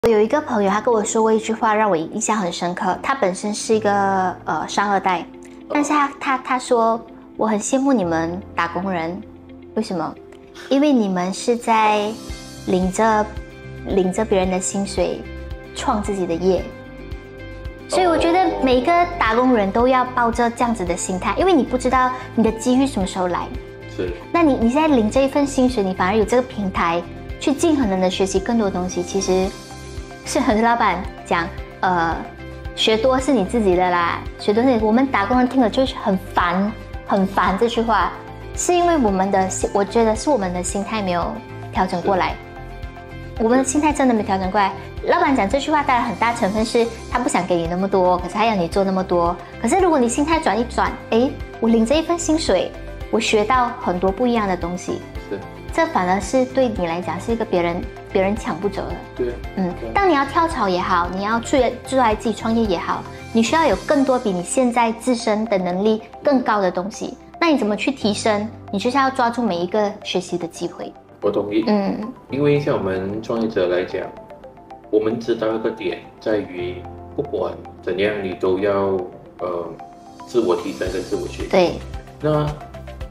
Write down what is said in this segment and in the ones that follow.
我有一个朋友，他跟我说过一句话，让我印象很深刻。他本身是一个商二代，但是他说我很羡慕你们打工人，为什么？因为你们是在领着别人的薪水，创自己的业。所以我觉得每一个打工人都要抱着这样子的心态，因为你不知道你的机遇什么时候来。是。那你现在领这一份薪水，你反而有这个平台去尽可能的学习更多东西，其实。是很多老板讲，学多是你自己的啦，学多是你。我们打工人听了就是很烦这句话，是因为我觉得是我们的心态没有调整过来，我们的心态真的没调整过来。老板讲这句话，当然很大成分是他不想给你那么多，可是他要你做那么多。可是如果你心态转一转，我领这一份薪水，我学到很多不一样的东西，是，这反而是对你来讲是一个别人抢不走的。对，当你要跳槽也好，你要出来自己创业也好，你需要有更多比你现在自身的能力更高的东西。那你怎么去提升？你就是要抓住每一个学习的机会。我同意。因为像我们创业者来讲，我们知道一个点在于，不管怎样，你都要自我提升跟自我学习。对。那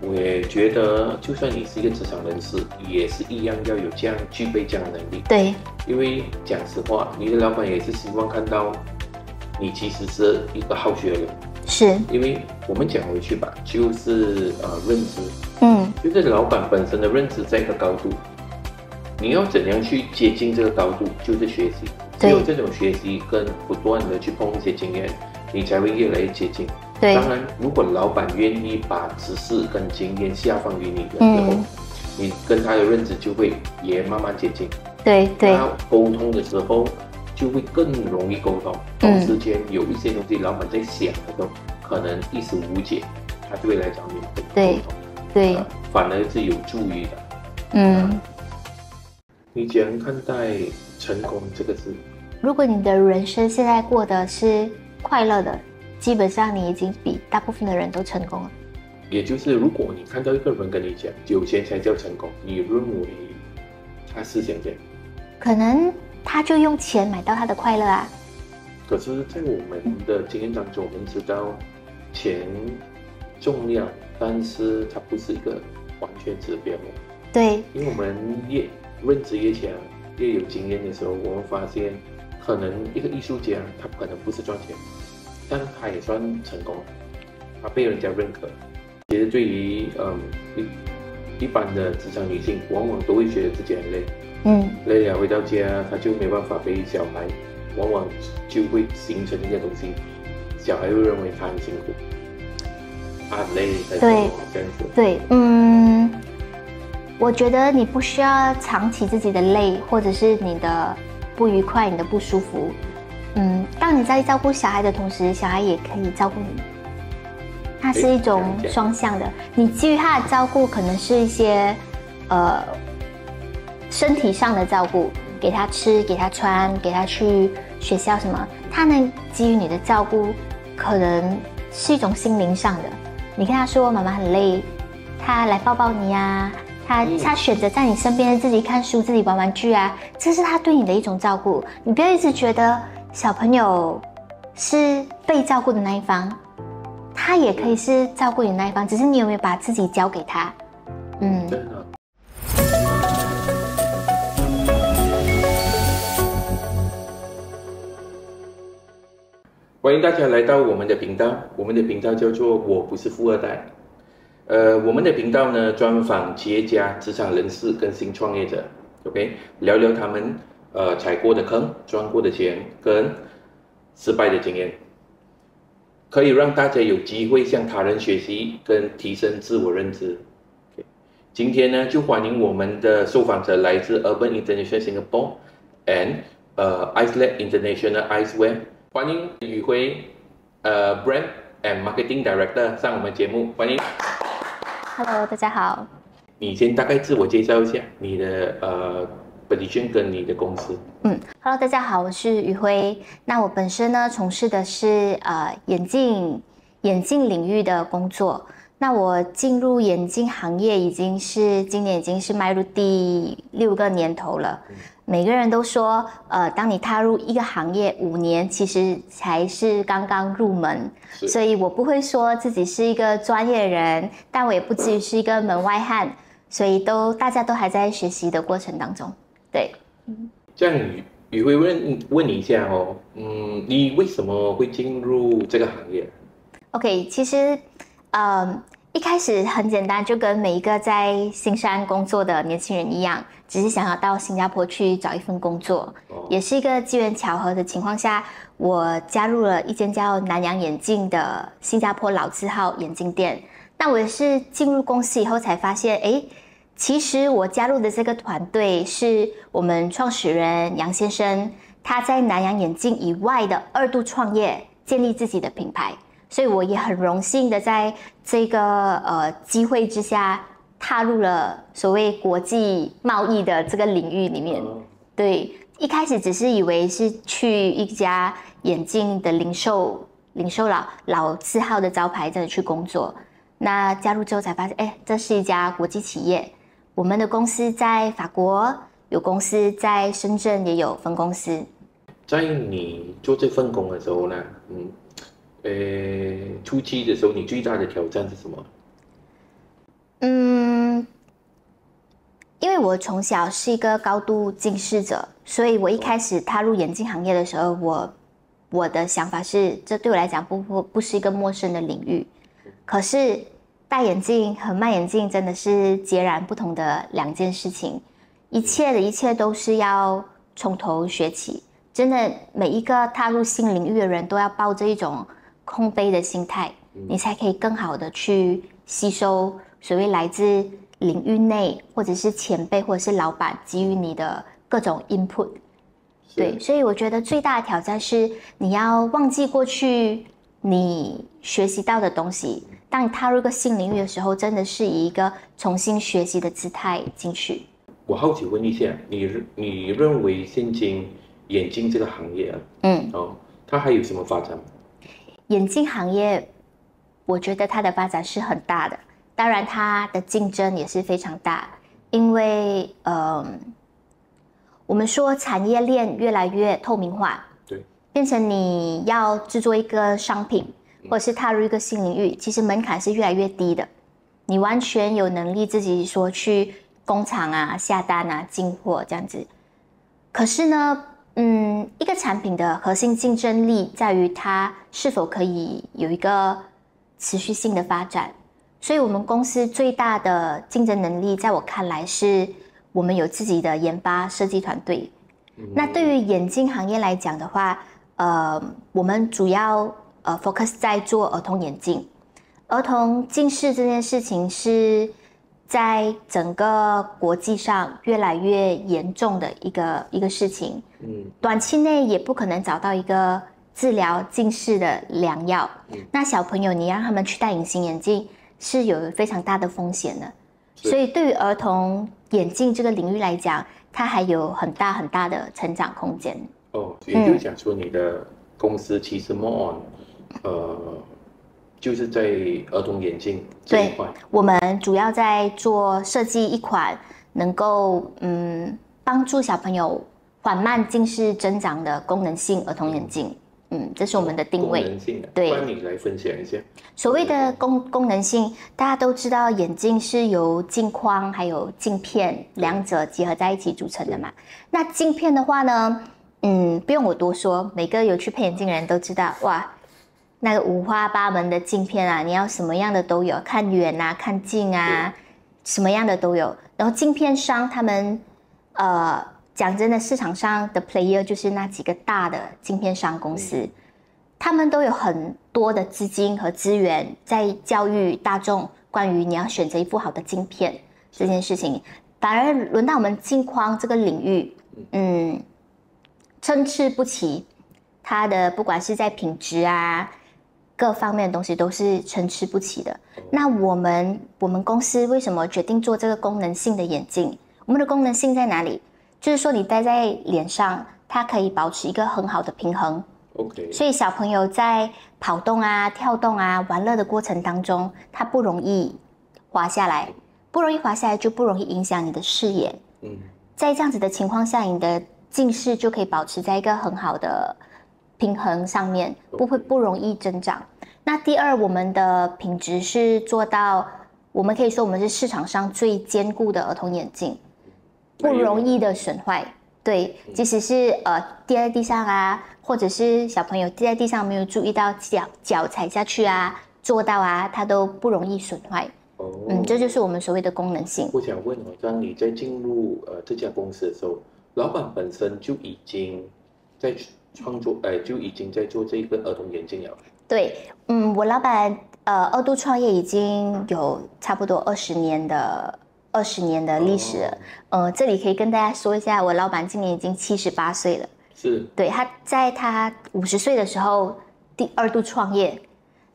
我也觉得，就算你是一个职场人士，也是一样要有具备这样的能力。对，因为讲实话，你的老板也是希望看到你其实是一个好学的人。是。因为我们讲回去吧，就是认知。就是老板本身的认知在一个高度，你要怎样去接近这个高度，就是学习。只有这种学习跟不断的去碰一些经验，你才会越来越接近。对，当然，如果老板愿意把知识跟经验下放于你的时候，你跟他的认知就会也慢慢接近。对。那沟通的时候就会更容易沟通。同时间有一些东西，老板在想的时候，可能一时无解，他就会来找你沟通。对，反而是有助于的。你怎样看待成功这个字？如果你的人生现在过得是快乐的，基本上你已经比大部分的人都成功了。也就是如果你看到一个人跟你讲有钱才叫成功，你认为他是想这样？可能他就用钱买到他的快乐啊。可是在我们的经验当中，我们知道钱重要，但是它不是一个完全指标。对，因为我们越认知越强，越有经验的时候，我们发现可能一个艺术家他可能不是赚钱，但他也算成功，他被人家认可。其实对于一般的职场女性，往往都会觉得自己很累，累了回到家，她就没办法陪小孩，往往就会形成一些东西，小孩会认为她很辛苦，她很累，对，这样子。对，我觉得你不需要藏起自己的累，或者是你的不愉快、你的不舒服。当你在照顾小孩的同时，小孩也可以照顾你。它是一种双向的。你基于他的照顾，可能是一些身体上的照顾，给他吃、给他穿、给他去学校什么。他能基于你的照顾，可能是一种心灵上的。你跟他说妈妈很累，他来抱抱你啊。他选择在你身边自己看书、自己玩玩具啊，这是他对你的一种照顾。你不要一直觉得小朋友是被照顾的那一方，他也可以是照顾你的那一方，只是你有没有把自己交给他。真的。欢迎大家来到我们的频道，我们的频道叫做我不是富二代。我们的频道呢，专访企业家、职场人士跟新创业者 ，OK， 聊聊他们踩过的坑、赚过的钱跟失败的经验，可以让大家有机会向他人学习跟提升自我认知。Okay. 今天呢，就欢迎我们的受访者来自 Urban International Singapore and Iceland International Icewear， 欢迎宇辉Brand and Marketing Director 上我们节目，欢迎。Hello， 大家好。你先大概自我介绍一下你的position 跟你的公司。Hello， 大家好，我是宇辉。那我本身呢，从事的是眼镜领域的工作。那我进入眼镜行业今年已经是迈入第6个年头了。每个人都说，当你踏入一个行业5年，其实才是刚刚入门，所以我不会说自己是一个专业人，但我也不至于是一个门外汉，所以大家都还在学习的过程当中。对，这样宇辉问你一下哦，你为什么会进入这个行业 ？OK， 其实，一开始很简单，就跟每一个在新山工作的年轻人一样，只是想要到新加坡去找一份工作，也是一个机缘巧合的情况下，我加入了一间叫南洋眼镜的新加坡老字号眼镜店。那我也是进入公司以后才发现，其实我加入的这个团队是我们创始人杨先生，他在南洋眼镜以外的2度创业，建立自己的品牌。所以我也很荣幸的在这个机会之下踏入了所谓国际贸易的这个领域里面。对，一开始只是以为是去一家眼镜的零售老字号的招牌这里去工作。那加入之后才发现，这是一家国际企业。我们的公司在法国有公司，在深圳也有分公司。在你做这份工的时候呢，初期的时候，你最大的挑战是什么？因为我从小是一个高度近视者，所以我一开始踏入眼镜行业的时候，我的想法是，这对我来讲不是一个陌生的领域。可是戴眼镜和卖眼镜真的是截然不同的2件事情，一切都是要从头学起。真的，每一个踏入新领域的人都要抱着一种空杯的心态，你才可以更好的去吸收所谓来自领域内或者是前辈或者是老板给予你的各种 input。对，所以我觉得最大的挑战是你要忘记过去你学习到的东西，当你踏入一个新领域的时候，真的是以一个重新学习的姿态进去。我好奇问一下，你认为现今眼镜这个行业它还有什么发展？眼镜行业，我觉得它的发展是很大的，当然它的竞争也是非常大，因为我们说产业链越来越透明化，对，变成你要制作一个商品，或者是踏入一个新领域，其实门槛是越来越低的，你完全有能力自己说去工厂啊下单啊进货这样子。可是呢，一个产品的核心竞争力在于它是否可以有一个持续性的发展。所以我们公司最大的竞争能力，在我看来是我们有自己的研发设计团队。那对于眼镜行业来讲的话，我们主要focus 在做儿童眼镜。儿童近视这件事情是在整个国际上越来越严重的一个事情。短期内也不可能找到一个治疗近视的良药。那小朋友你让他们去戴隐形眼镜是有非常大的风险的，所以对于儿童眼镜这个领域来讲，它还有很大的成长空间。也就是讲说你的公司其实 more on就是在儿童眼镜这一块。对，我们主要在做设计一款能够帮助小朋友缓慢近视增长的功能性儿童眼镜。这是我们的定位。功能性的，对，帮你来分享一下。所谓的功能性，大家都知道，眼镜是由镜框还有镜片2者结合在一起组成的嘛。那镜片的话呢，不用我多说，每个有去配眼镜的人都知道，哇，那个5花8门的镜片啊，你要什么样的都有，看远啊，看近啊，什么样的都有。然后镜片商他们讲真的，市场上的 player 就是那几个大的镜片商公司，他们都有很多的资金和资源在教育大众关于你要选择一副好的镜片这件事情。反而轮到我们镜框这个领域，参差不齐，它的不管是在品质啊各方面的东西都是参差不齐的。那我们公司为什么决定做这个功能性的眼镜？我们的功能性在哪里？就是说你戴在脸上，它可以保持一个很好的平衡。所以小朋友在跑动啊、跳动啊、玩乐的过程当中，它不容易滑下来，就不容易影响你的视野。在这样子的情况下，你的近视就可以保持在一个很好的平衡上面，不容易增长。那第二，我们的品质是做到，我们可以说我们是市场上最坚固的儿童眼镜，不容易的损坏。对，即使是跌在地上啊，或者是小朋友跌在地上没有注意到脚踩下去啊，做到啊，它都不容易损坏。这就是我们所谓的功能性。我想问当你在进入这家公司的时候，老板本身就已经在创作，就已经在做这个儿童眼镜了。对，我老板二度创业已经有差不多20年的历史了。这里可以跟大家说一下，我老板今年已经78岁了。是。对，他在他50岁的时候第2度创业。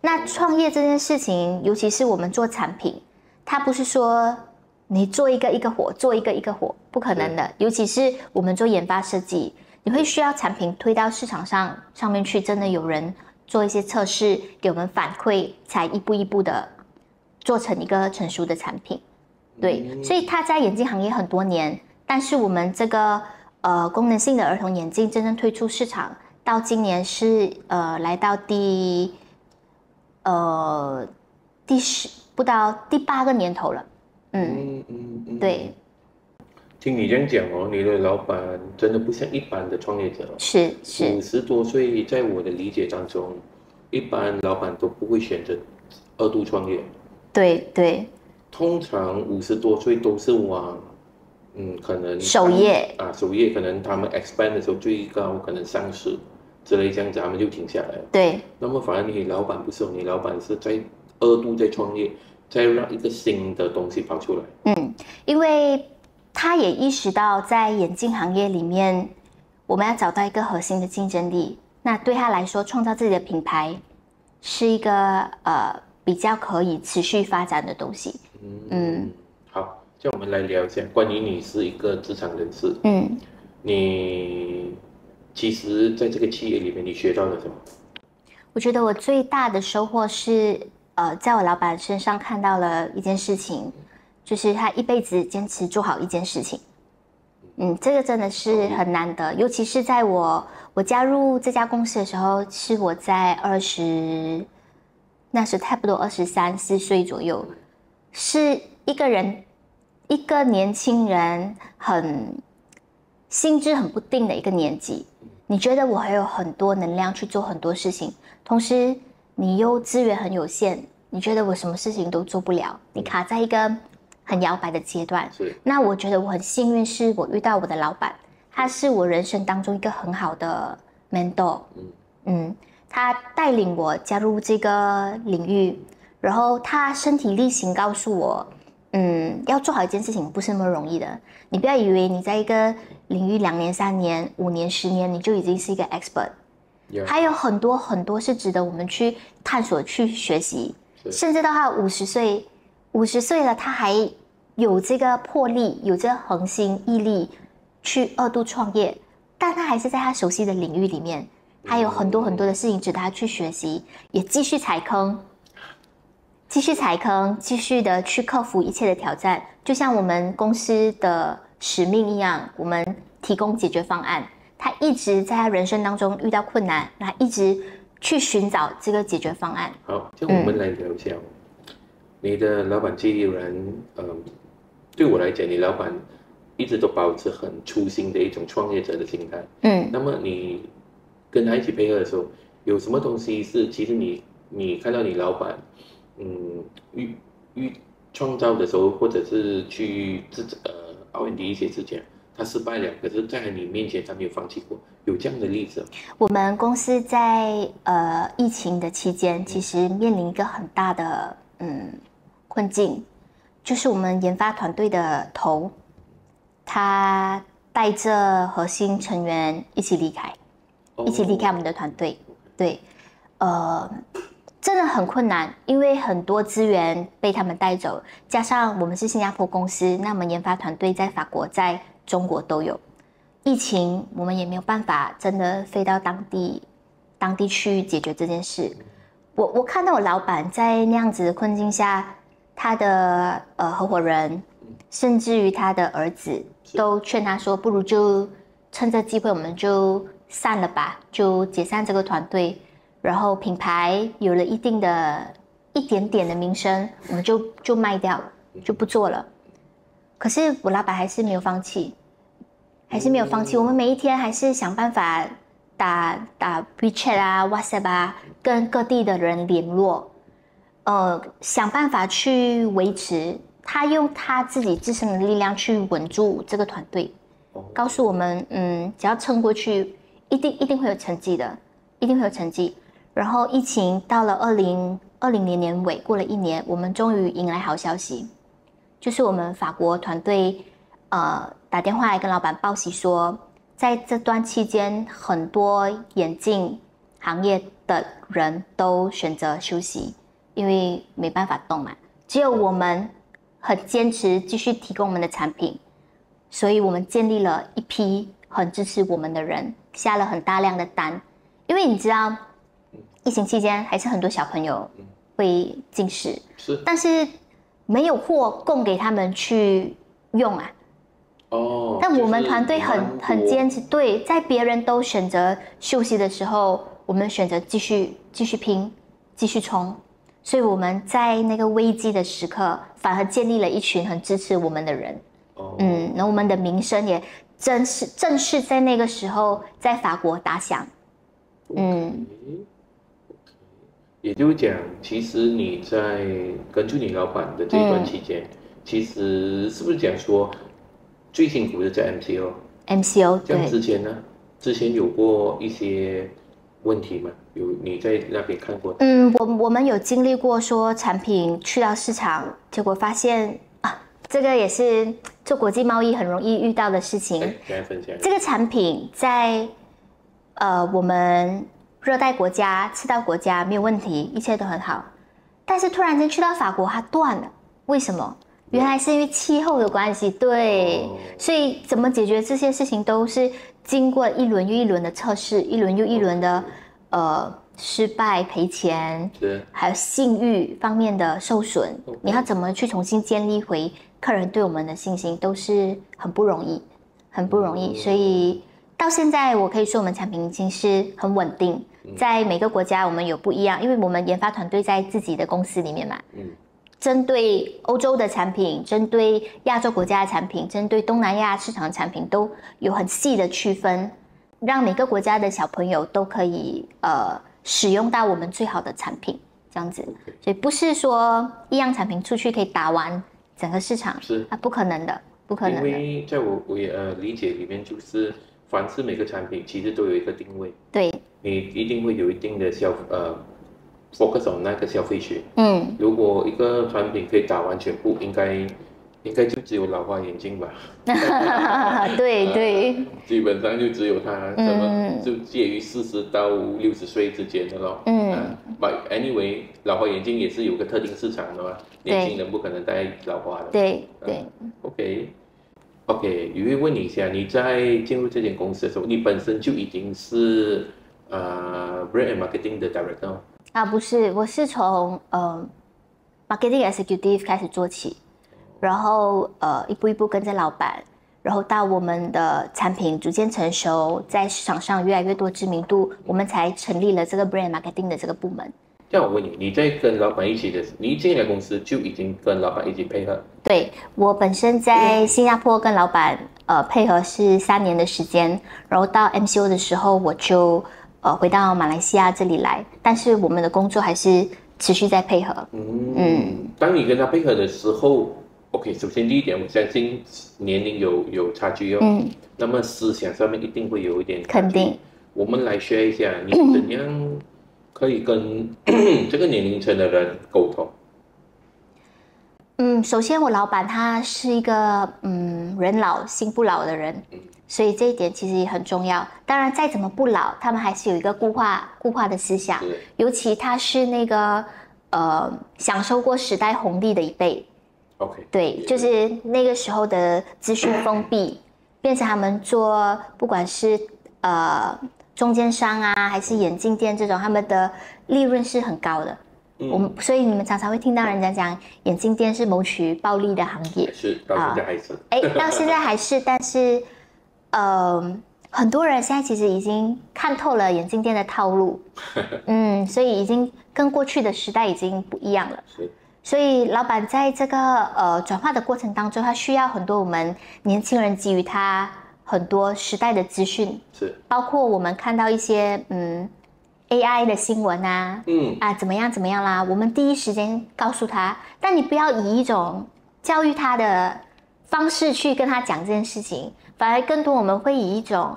那创业这件事情，尤其是我们做产品，它不是说你做一个一个火，做一个一个火，不可能的。尤其是我们做研发设计，你会需要产品推到市场上面去，真的有人做一些测试，给我们反馈，才一步一步的做成一个成熟的产品。对，所以他在眼镜行业很多年，但是我们这个功能性的儿童眼镜真正推出市场，到今年是来到不到第8个年头了。对。听你这样讲你的老板真的不像一般的创业者。是。50多岁，在我的理解当中，一般老板都不会选择2度创业。对。通常50多岁都是往可能首页可能他们 expand 的时候最高可能上市之类这样子，他们就停下来了。对。那么反而你老板不是，你老板是在2度在创业，再让一个新的东西跑出来。因为他也意识到在眼镜行业里面，我们要找到一个核心的竞争力。那对他来说，创造自己的品牌是一个比较可以持续发展的东西。好，这样我们来聊一下关于你是一个职场人士。你其实在这个企业里面，你学到了什么？我觉得我最大的收获是，在我老板身上看到了一件事情，就是他一辈子坚持做好一件事情。这个真的是很难得，尤其是在我加入这家公司的时候，是我在那时差不多23、24岁左右，是一个年轻人心智很不定的一个年纪。你觉得我还有很多能量去做很多事情，同时你又资源很有限，你觉得我什么事情都做不了，你卡在一个很摇摆的阶段。那我觉得我很幸运，是我遇到我的老板，他是我人生当中一个很好的 mentor。他带领我加入这个领域，然后他身体力行告诉我，要做好一件事情不是那么容易的。你不要以为你在一个领域2年、3年、5年、10年，你就已经是一个 expert。还有很多很多是值得我们去探索、去学习，甚至到他50岁了，他还有这个魄力，有这个恒心毅力去2度创业，但他还是在他熟悉的领域里面。还有很多很多的事情值得他去学习，也继续踩坑，继续的去克服一切的挑战。就像我们公司的使命一样，我们提供解决方案。他一直在他人生当中遇到困难，他一直去寻找这个解决方案。好，这样我们来聊一下，你的老板既然对我来讲，你老板一直都保持很初心的一种创业者的心态。那么你跟他一起配合的时候，有什么东西是其实你看到你老板创造的时候，或者是去R&D 一些之前，他失败了，可是在你面前他没有放弃过，有这样的例子？我们公司在疫情的期间，其实面临一个很大的困境，就是我们研发团队的头，他带着核心成员一起离开我们的团队。对，真的很困难，因为很多资源被他们带走，加上我们是新加坡公司，那我们研发团队在法国、在中国都有。疫情我们也没有办法真的飞到当地去解决这件事。我看到我老板在那样子的困境下，他的合伙人，甚至于他的儿子都劝他说，不如就趁这机会我们就散了吧，就解散这个团队，然后品牌有了一点点的名声，我们就卖掉，就不做了。可是我老板还是没有放弃，我们每一天还是想办法打 WeChat 啊、WhatsApp 啊，跟各地的人联络，想办法去维持。他用他自己自身的力量去稳住这个团队，告诉我们，只要撑过去，一定会有成绩的，一定会有成绩。然后疫情到了2020年年尾，过了1年，我们终于迎来好消息，就是我们法国团队打电话来跟老板报喜说，在这段期间，很多眼镜行业的人都选择休息，因为没办法动嘛，只有我们很坚持继续提供我们的产品，所以我们建立了一批很支持我们的人，下了很大量的单。因为你知道，疫情期间还是很多小朋友会近视，但是没有货供给他们去用啊。但我们团队很坚持，对，在别人都选择休息的时候，我们选择继续拼，继续冲。所以我们在那个危机的时刻，反而建立了一群很支持我们的人。然后我们的名声也正式在那个时候在法国打响。也就是讲，其实你在跟住你老板的这一段期间，其实是不是讲说最辛苦的在 MCO？ 这样之前呢？之前有过一些问题吗？有你在那边看过？我们有经历过说产品去到市场，结果发现这个也是做国际贸易很容易遇到的事情。来分享。这个产品在我们热带国家、赤道国家没有问题，一切都很好。但是突然间去到法国，它断了，为什么？原来是因为气候的关系，对。所以怎么解决这些事情，都是经过一轮又一轮的测试，一轮又一轮的失败、赔钱，还有信誉方面的受损。你要怎么去重新建立回客人对我们的信心，都是很不容易，很不容易。所以到现在，我可以说我们产品已经是很稳定。在每个国家，我们有不一样，因为我们研发团队在自己的公司里面嘛。针对欧洲的产品，针对亚洲国家的产品，针对东南亚市场的产品，都有很细的区分，让每个国家的小朋友都可以使用到我们最好的产品，这样子。所以不是说一样产品出去可以打完整个市场，不可能的，不可能的。因为在我理解里面，就是凡是每个产品其实都有一个定位，对，你一定会有一定的focus on 那个消费群。如果一个产品可以打完全部，应该就只有老花眼镜吧。对，基本上就只有它，就介于40到60岁之间的咯。But anyway， 老花眼镜也是有个特定市场的嘛，年轻人不可能戴老花的。对。OK， 有会问你一下，你在进入这间公司的时候，你本身就已经是brand and marketing 的 director 吗？不是，我是从marketing executive 开始做起，然后一步一步跟着老板，然后到我们的产品逐渐成熟，在市场上越来越多知名度，我们才成立了这个 brand marketing 的这个部门。这样我问你，你在跟老板一起的，你一进来公司就已经跟老板一起配合？对，我本身在新加坡跟老板配合是3年的时间，然后到 MCO 的时候我就回到马来西亚这里来，但是我们的工作还是持续在配合。当你跟他配合的时候 ，OK， 首先第一点，我相信年龄有差距哦。那么思想上面一定会有一点差距。肯定。我们来学一下，你怎样可以跟这个年龄层的人沟通？首先我老板他是一个人老心不老的人，所以这一点其实也很重要。当然再怎么不老，他们还是有一个固化的思想，尤其他是那个享受过时代红利的一辈。OK， 对，就是那个时候的资讯封闭，变成他们做不管是中间商啊，还是眼镜店这种，他们的利润是很高的。所以你们常常会听到人家讲眼镜店是谋取暴利的行业，是到现在还是，到现在还是，但是很多人现在其实已经看透了眼镜店的套路，所以已经跟过去的时代已经不一样了。所以老板在这个转化的过程当中，他需要很多我们年轻人给予他很多时代的资讯，包括我们看到一些AI 的新闻啊，怎么样怎么样啦，我们第一时间告诉他，但你不要以一种教育他的方式去跟他讲这件事情，反而更多我们会以一种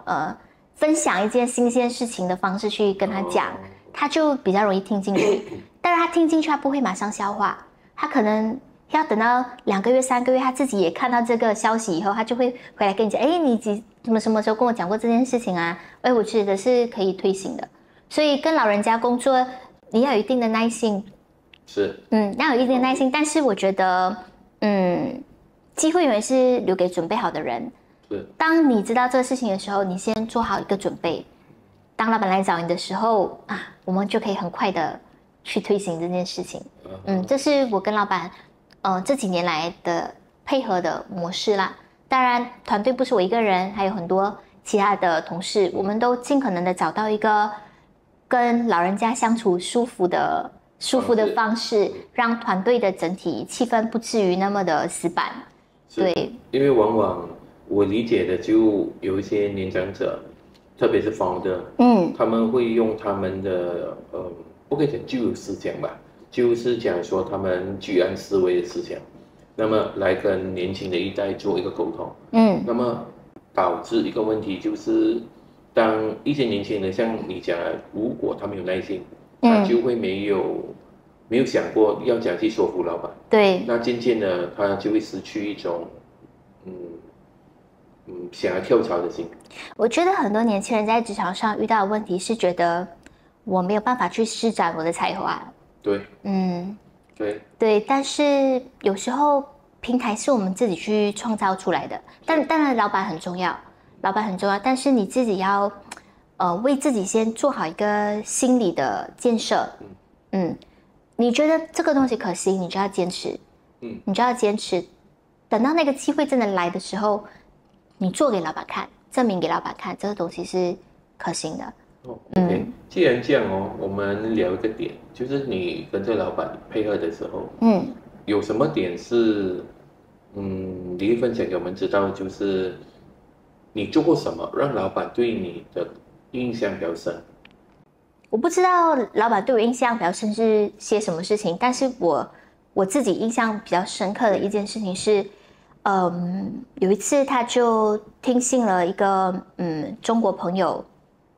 分享一件新鲜事情的方式去跟他讲，他就比较容易听进去。但是他听进去，他不会马上消化，他可能要等到2个月、3个月，他自己也看到这个消息以后，他就会回来跟你讲，你什么时候跟我讲过这件事情啊？我觉得是可以推行的。所以跟老人家工作，你要有一定的耐心，要有一定的耐心。但是我觉得，机会永远是留给准备好的人。当你知道这个事情的时候，你先做好一个准备。当老板来找你的时候我们就可以很快的去推行这件事情。这是我跟老板，这几年来的配合的模式啦。当然，团队不是我一个人，还有很多其他的同事，我们都尽可能的找到一个跟老人家相处舒服的方式，让团队的整体气氛不至于那么的死板。对，因为往往我理解的就有一些年长者，特别是 founder，他们会用他们的不可以讲旧有思想吧，就是讲说他们居安思危的思想，那么来跟年轻的一代做一个沟通。那么导致一个问题就是，当一些年轻人像你讲的，如果他没有耐心，他就会没有想过要怎样去说服老板。对，那渐渐的他就会失去一种想要跳槽的心。我觉得很多年轻人在职场上遇到的问题是觉得我没有办法去施展我的才华。对，对，但是有时候平台是我们自己去创造出来的，但当然老板很重要，但是你自己要为自己先做好一个心理的建设。你觉得这个东西可行，你就要坚持，等到那个机会真的来的时候，你做给老板看，证明给老板看，这个东西是可行的。OK，既然这样我们聊一个点，就是你跟这老板配合的时候，有什么点是你会分享给我们知道，就是你做过什么让老板对你的印象比较深？我不知道老板对我印象比较深是些什么事情，但是我自己印象比较深刻的一件事情是，有一次他就听信了一个中国朋友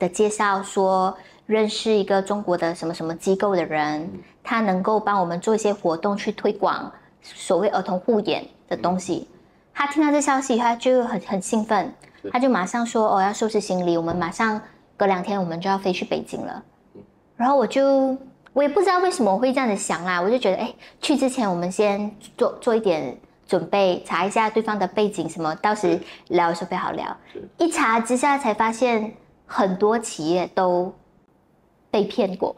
的介绍，说认识一个中国的什么什么机构的人，他能够帮我们做一些活动去推广所谓儿童护眼的东西。他听到这消息，他就很兴奋，他就马上说要收拾行李，我们马上隔2天我们就要飞去北京了。然后我也不知道为什么我会这样子想啦，我就觉得去之前我们先做一点准备，查一下对方的背景什么，到时聊的时候比较好聊。一查之下才发现很多企业都被骗过。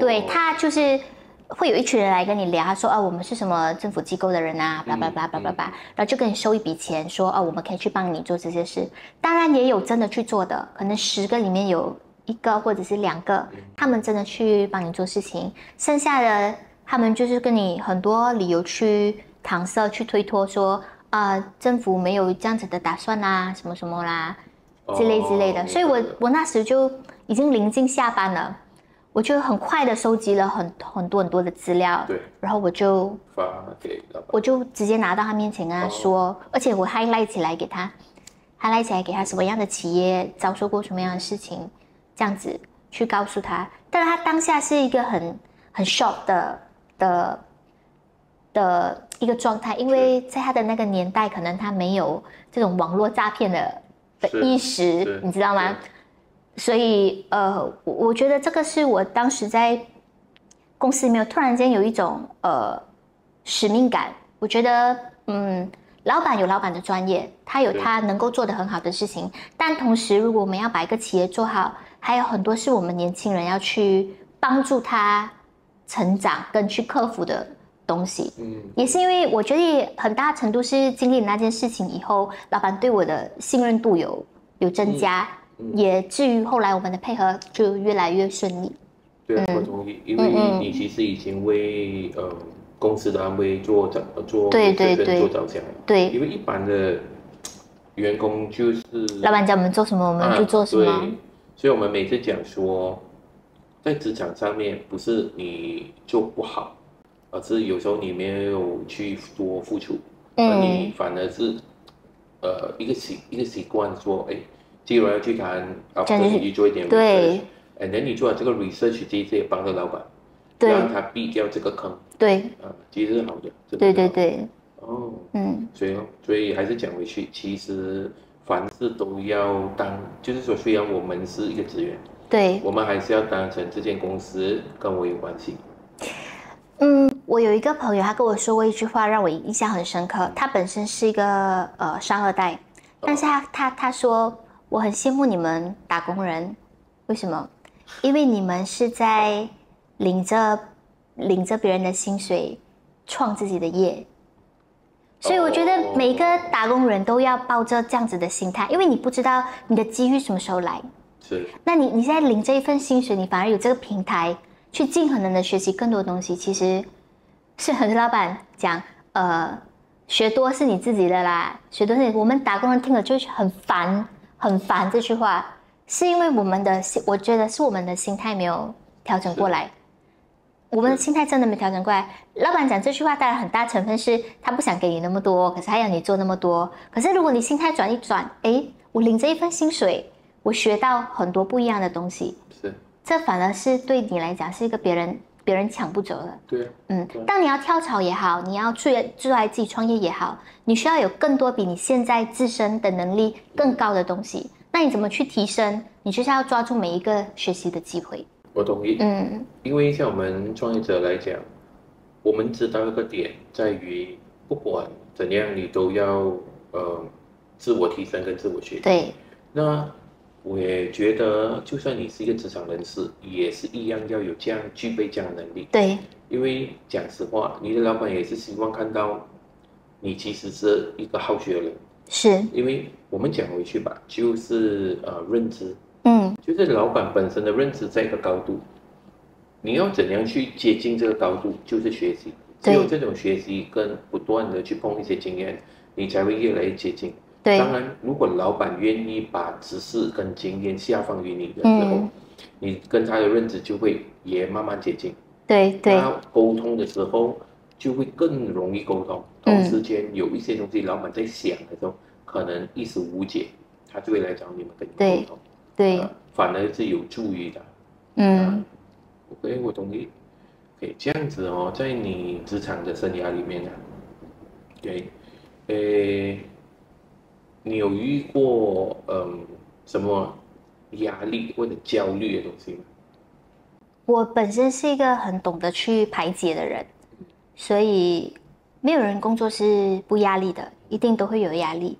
对，他就是会有一群人来跟你聊，他说我们是什么政府机构的人啊，巴拉巴拉巴拉巴拉，然后就跟你收一笔钱，说我们可以去帮你做这些事。当然也有真的去做的，可能10个里面有1个或者是2个，他们真的去帮你做事情，剩下的他们就是跟你很多理由去搪塞、去推脱，说政府没有这样子的打算啦，什么什么啦，之类的。所以我那时就已经临近下班了，我就很快的收集了很多的资料，然后我就发给老板，我就直接拿到他面前跟他说，而且我 highlight 起来给他什么样的企业遭受过什么样的事情。这样子去告诉他，但是他当下是一个很 shock 的一个状态，因为在他的那个年代，可能他没有这种网络诈骗的意识，你知道吗？所以我觉得这个是我当时在公司里面突然间有一种使命感。我觉得老板有老板的专业，他有他能够做得很好的事情，但同时如果我们要把一个企业做好，还有很多是我们年轻人要去帮助他成长跟去克服的东西。也是因为我觉得很大程度是经历那件事情以后，老板对我的信任度有增加，也至于后来我们的配合就越来越顺利。对啊，我同意，因为你其实已经为公司的安危做着想，对，因为一般的员工就是老板叫我们做什么我们就做什么，对，所以我们每次讲说，在职场上面不是你做不好，而是有时候你没有去多付出，而你反而是一个习惯说，哎，既然要去谈，你去做一点 research， and then 你做了这个 research， 其实也帮着老板，让他避掉这个坑。对，其实是好的。对。哦，所以还是讲回去，其实凡事都要当，就是说，虽然我们是一个职员，对，我们还是要当成这间公司跟我有关系。我有一个朋友，他跟我说过一句话，让我印象很深刻。他本身是一个商二代，但是他说我很羡慕你们打工人，为什么？因为你们是在领着别人的薪水创自己的业，所以我觉得每一个打工人都要抱着这样子的心态，因为你不知道你的机遇什么时候来。是，那你现在领这一份薪水，你反而有这个平台去尽可能的学习更多东西，其实是很多老板讲，学多是你自己的啦，学多是我们打工人听了就很烦这句话。是因为我觉得是我们的心态没有调整过来，我们的心态真的没调整过来。老板讲这句话，当然很大成分是他不想给你那么多，可是他要你做那么多。可是如果你心态转一转，我领这一份薪水，我学到很多不一样的东西，这反而是对你来讲是一个别人抢不走的。对，当你要跳槽也好，你要出来自己创业也好，你需要有更多比你现在自身的能力更高的东西。那你怎么去提升？你就是要抓住每一个学习的机会。我同意。因为像我们创业者来讲，我们知道一个点在于，不管怎样，你都要自我提升跟自我学习。对。那我也觉得，就算你是一个职场人士，也是一样要有具备这样的能力。对。因为讲实话，你的老板也是希望看到你其实是一个好学的人。是，因为我们讲回去吧，就是认知，就是老板本身的认知在一个高度，你要怎样去接近这个高度，就是学习，只有这种学习跟不断的去碰一些经验，你才会越来越接近。对，当然，如果老板愿意把知识跟经验下放于你的时候，你跟他的认知就会也慢慢接近。对，那沟通的时候就会更容易沟通。同时间有一些东西，老板在想的时候，可能一时无解，他就会来找你们跟你沟通。对，反而是有助于的。OK， 我同意。OK， 这样子哦，在你职场的生涯里面呢你有遇过什么压力或者焦虑的东西吗？我本身是一个很懂得去排解的人，所以没有人工作是不压力的，一定都会有压力。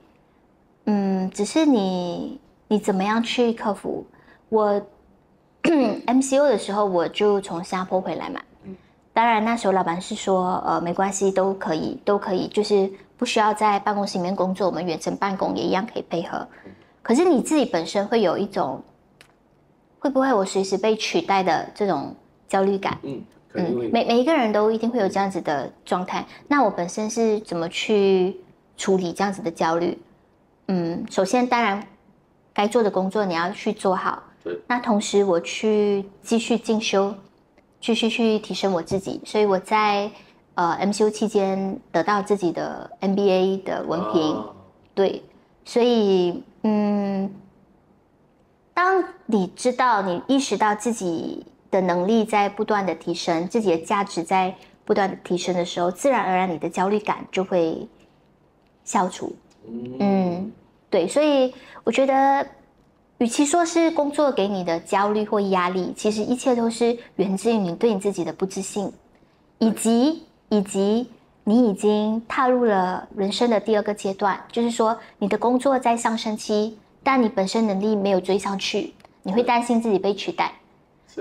只是你怎么样去克服。我MCO 的时候，我就从新加坡回来嘛。当然那时候老板是说，没关系，都可以，就是不需要在办公室里面工作，我们远程办公也一样可以配合。可是你自己本身会有一种，会不会我随时被取代的这种焦虑感？每一个人都一定会有这样子的状态。那我本身是怎么去处理这样子的焦虑？首先当然该做的工作你要去做好。那同时我去继续进修，继续去提升我自己。所以我在MCO 期间得到自己的 MBA 的文凭。对，所以当你意识到自己的能力在不断的提升，自己的价值在不断的提升的时候，自然而然你的焦虑感就会消除。对，所以我觉得与其说是工作给你的焦虑或压力，其实一切都是源自于你对你自己的不自信，以及你已经踏入了人生的第二个阶段，就是说你的工作在上升期，但你本身能力没有追上去，你会担心自己被取代。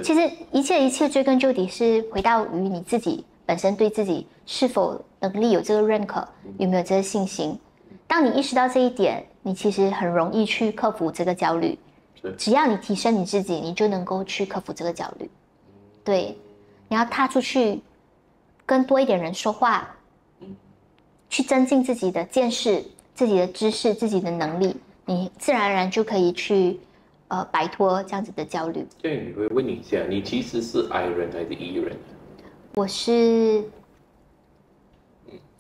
其实一切追根究底是回到于你自己本身对自己是否能力有这个认可，有没有这个信心。当你意识到这一点，你其实很容易去克服这个焦虑。只要你提升你自己，你就能够去克服这个焦虑。对，你要踏出去，跟多一点人说话，去增进自己的见识、自己的知识、自己的能力，你自然而然就可以去摆脱这样子的焦虑。对，我会问你一下，你其实是 I 人还是 E 人？我是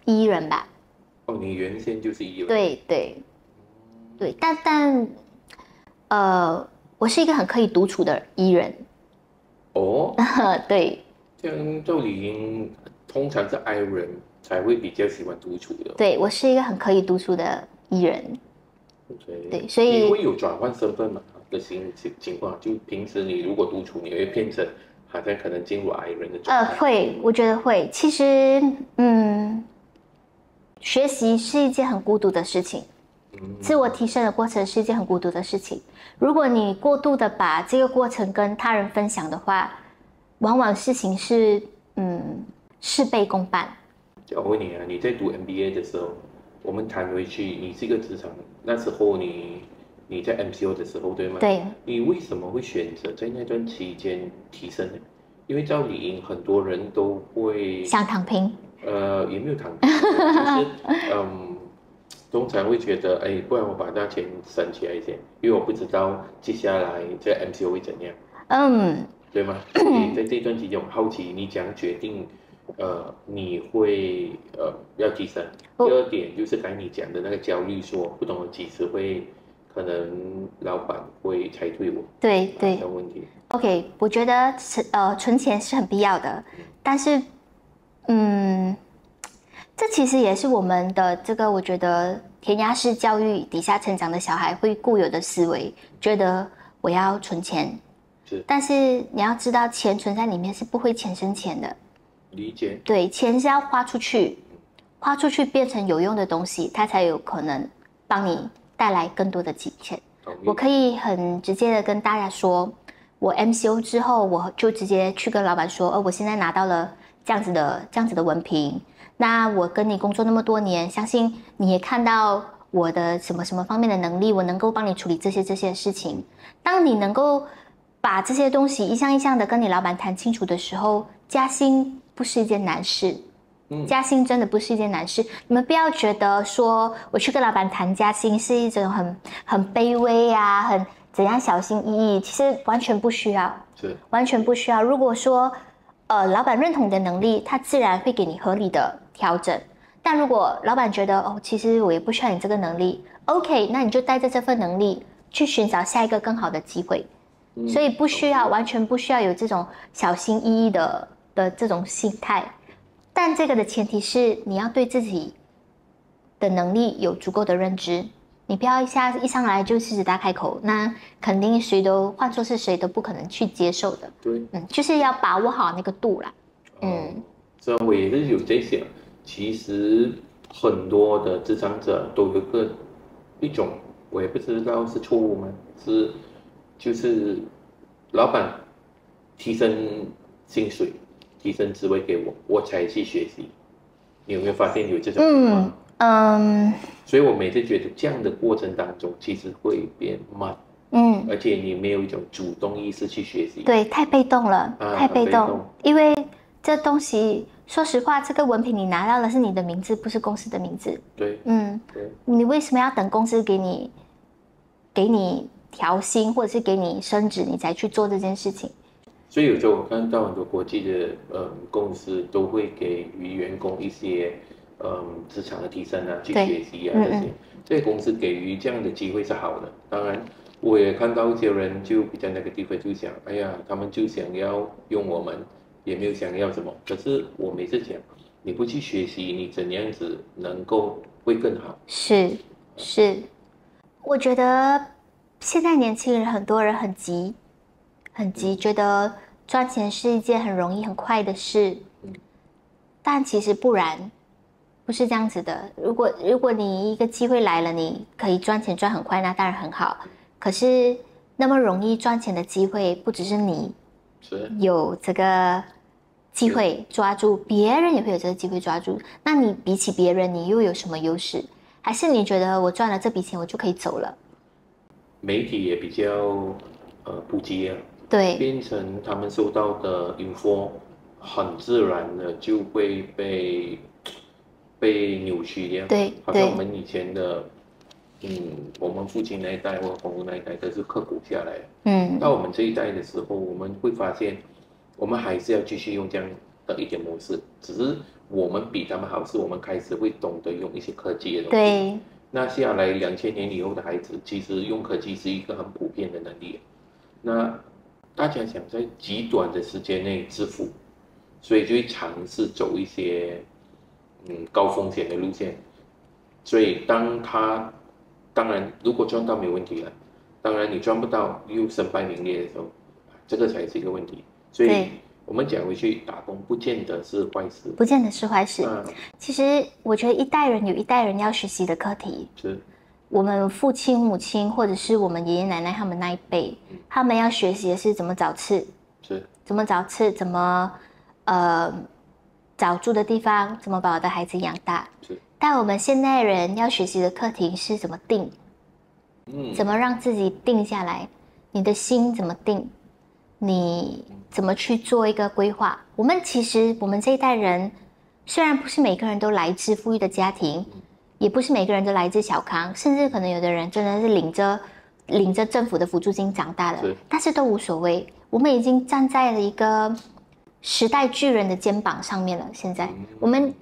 E 人吧。哦，你原先就是 E 人。对，但我是一个很可以独处的 E 人。哦。对。这样照理通常是 I 人才会比较喜欢独处的。对，我是一个很可以独处的 E 人。Okay. 对，所以你会有转换身份吗？的情况，就平时你如果独处，你会变成好像可能进入 I 人的状态。会，我觉得会。其实，学习是一件很孤独的事情，自我提升的过程是一件很孤独的事情。如果你过度的把这个过程跟他人分享的话，往往事情是事倍功半。我问你啊，你在读 MBA 的时候，我们谈回去，你是一个职场，那时候你在 MCO 的时候，对吗？对。你为什么会选择在那段期间提升呢？因为照理很多人都会想躺平。也没有躺平，就是通常会觉得，哎，不然我把那钱省起来一些，因为我不知道接下来在 MCO 会怎样。对吗？所以在这段期间，我好奇你讲决定，你会要提升。第二点就是刚才你讲的那个焦虑，说不懂得几时会可能老板会裁退我。对。的问题。OK， 我觉得存钱是很必要的，但是这其实也是我们的这个我觉得填鸭式教育底下成长的小孩会固有的思维，觉得我要存钱。但是你要知道，钱存在里面是不会钱生钱的。理解。对，钱是要花出去，花出去变成有用的东西，它才有可能帮你带来更多的金钱。我可以很直接的跟大家说，我 MCO 之后，我就直接去跟老板说，我现在拿到了这样子的文凭。那我跟你工作那么多年，相信你也看到我的什么方面的能力，我能够帮你处理这些事情。当你能够把这些东西一项一项的跟你老板谈清楚的时候，加薪不是一件难事。加薪真的不是一件难事。你们不要觉得说我去跟老板谈加薪是一种很卑微啊，很怎样小心翼翼，其实完全不需要。完全不需要。如果说老板认同你的能力，他自然会给你合理的调整。但如果老板觉得其实我也不需要你这个能力 ，OK， 那你就带着这份能力去寻找下一个更好的机会。所以不需要，完全不需要有这种小心翼翼的这种心态。但这个的前提是你要对自己的能力有足够的认知，你不要一上来就狮子大开口，那肯定换作是谁都不可能去接受的。对。就是要把握好那个度啦。这我也是有在想，其实很多的职场者都有一种，我也不知道是错误吗？就是老板提升薪水、提升职位给我，我才去学习。你有没有发现有这种情况？所以我每次觉得这样的过程当中，其实会变慢。而且你没有一种主动意识去学习。对，太被动了，太被动。因为这东西，说实话，这个文凭你拿到的是你的名字，不是公司的名字。对。对。你为什么要等公司给你调薪，或者是给你升职，你才去做这件事情？所以有时候我看到很多国际的公司都会给予员工一些职场的提升啊，去学习啊这些。这些公司给予这样的机会是好的。当然，我也看到一些人就比较那个地方，就想，哎呀，他们就想要用我们，也没有想要什么。可是我每次讲，你不去学习，你怎样子能够会更好？是，我觉得现在年轻人很多人很急，觉得赚钱是一件很容易很快的事。但其实不然。不是这样子的。如果你一个机会来了，你可以赚钱赚很快，那当然很好。可是那么容易赚钱的机会，不只是你是有这个机会抓住，别人也会有这个机会抓住。那你比起别人，你又有什么优势？还是你觉得我赚了这笔钱，我就可以走了？媒体也比较普及啊，对变成他们收到的 info 很自然的就会被扭曲掉。对好像对我们以前的，我们父亲那一代或公公那一代都是刻苦下来的。到我们这一代的时候，我们会发现，我们还是要继续用这样的一点模式，只是我们比他们好，是我们开始会懂得用一些科技的东西。对，那下来2000年以后的孩子，其实用科技是一个很普遍的能力。那大家想在极短的时间内致富，所以就会尝试走一些高风险的路线。所以当然如果赚到没有问题了，当然你赚不到又身败名裂的时候，这个才是一个问题。所以我们讲回去，打工不见得是坏事，不见得是坏事。其实我觉得一代人有一代人要学习的课题。是。我们父亲、母亲，或者是我们爷爷奶奶他们那一辈，他们要学习的是怎么找刺，怎么找刺，怎么找住的地方，怎么把我的孩子养大。但我们现代人要学习的课题是怎么定，怎么让自己定下来，你的心怎么定，你怎么去做一个规划。我们这一代人，虽然不是每个人都来自富裕的家庭。也不是每个人都来自小康，甚至可能有的人真的是领着政府的补助金长大的，但是都无所谓。我们已经站在了一个时代巨人的肩膀上面了。现在我们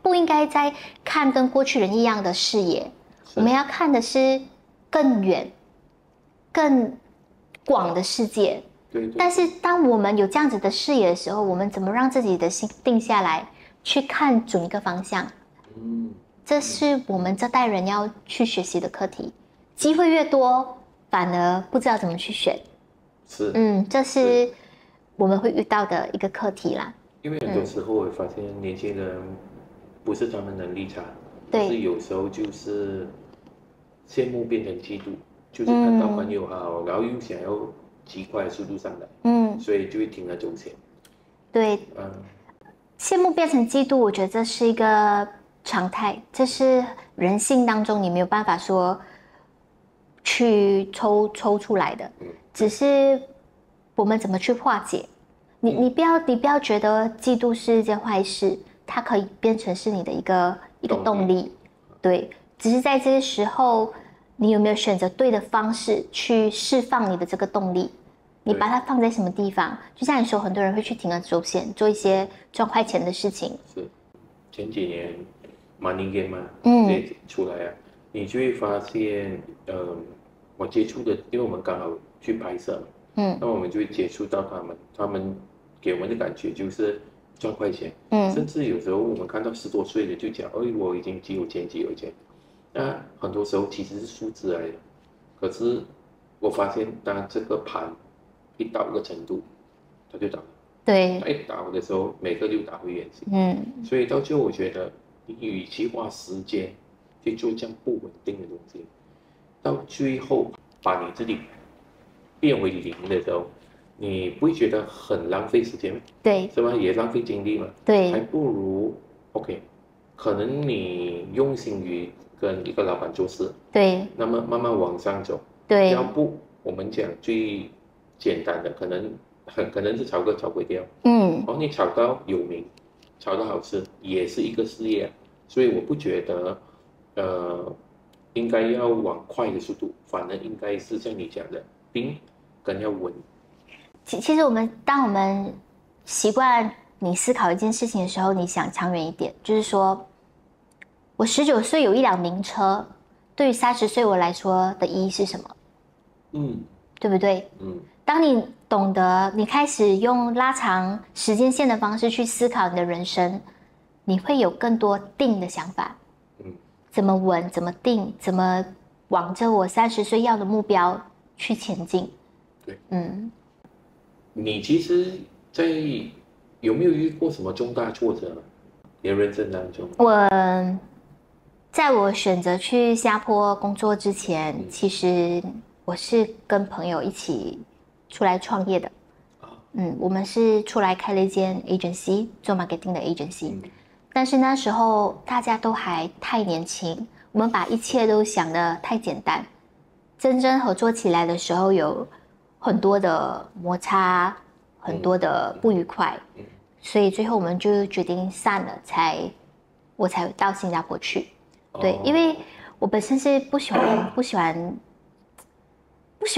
不应该再看跟过去人一样的视野，我们要看的是更远、更广的世界。但是当我们有这样子的视野的时候，我们怎么让自己的心定下来，去看准一个方向？这是我们这代人要去学习的课题。机会越多，反而不知道怎么去选。这是我们会遇到的一个课题啦。因为很多时候我发现年轻人不是他们能力差，但是有时候就是羡慕变成嫉妒，就是看到朋友好，然后又想要极快的速度上来，所以就会铤而走险。对，羡慕变成嫉妒，我觉得这是一个常态，这是人性当中你没有办法说去抽出来的，只是我们怎么去化解。你不要觉得嫉妒是一件坏事，它可以变成是你的一个动力。对，只是在这个时候，你有没有选择对的方式去释放你的这个动力？你把它放在什么地方？就像你说，很多人会去铤而走险，做一些赚快钱的事情。是，前几年。Money Game 嘛，这出来啊，你就会发现，我接触的，因为我们刚好去拍摄，那我们就会接触到他们给我们的感觉就是赚快钱，甚至有时候我们看到10多岁的就讲，我已经极有钱。那很多时候其实是数字来的，可是我发现当这个盘一到一个程度，它就倒了。对，它一倒的时候，每个就打回原形。所以到最后我觉得。你与其花时间去做这样不稳定的东西，到最后把你自己变为零的时候，你不会觉得很浪费时间吗？对，是吧？也浪费精力嘛。对，还不如 OK， 可能你用心于跟一个老板做事，对，那么慢慢往上走，对，要不我们讲最简单的，可能是炒粿条，你炒到有名，炒到好吃，也是一个事业。所以我不觉得，应该要往快的速度，反而应该是像你讲的，定跟要稳。其实当我们习惯你思考一件事情的时候，你想长远一点，就是说，我19岁有一辆名车，对于30岁我来说的意义是什么？对不对？当你懂得，你开始用拉长时间线的方式去思考你的人生。你会有更多定的想法，怎么稳，怎么定，怎么往着我30岁要的目标去前进。对，你其实有没有遇过什么重大挫折？你的人生当中？在我选择去新加坡工作之前，其实我是跟朋友一起出来创业的。我们是出来开了一间 agency 做 marketing 的 agency，但是那时候大家都还太年轻，我们把一切都想得太简单，真正合作起来的时候有很多的摩擦，很多的不愉快，所以最后我们就决定散了，我才到新加坡去。对，因为我本身是不喜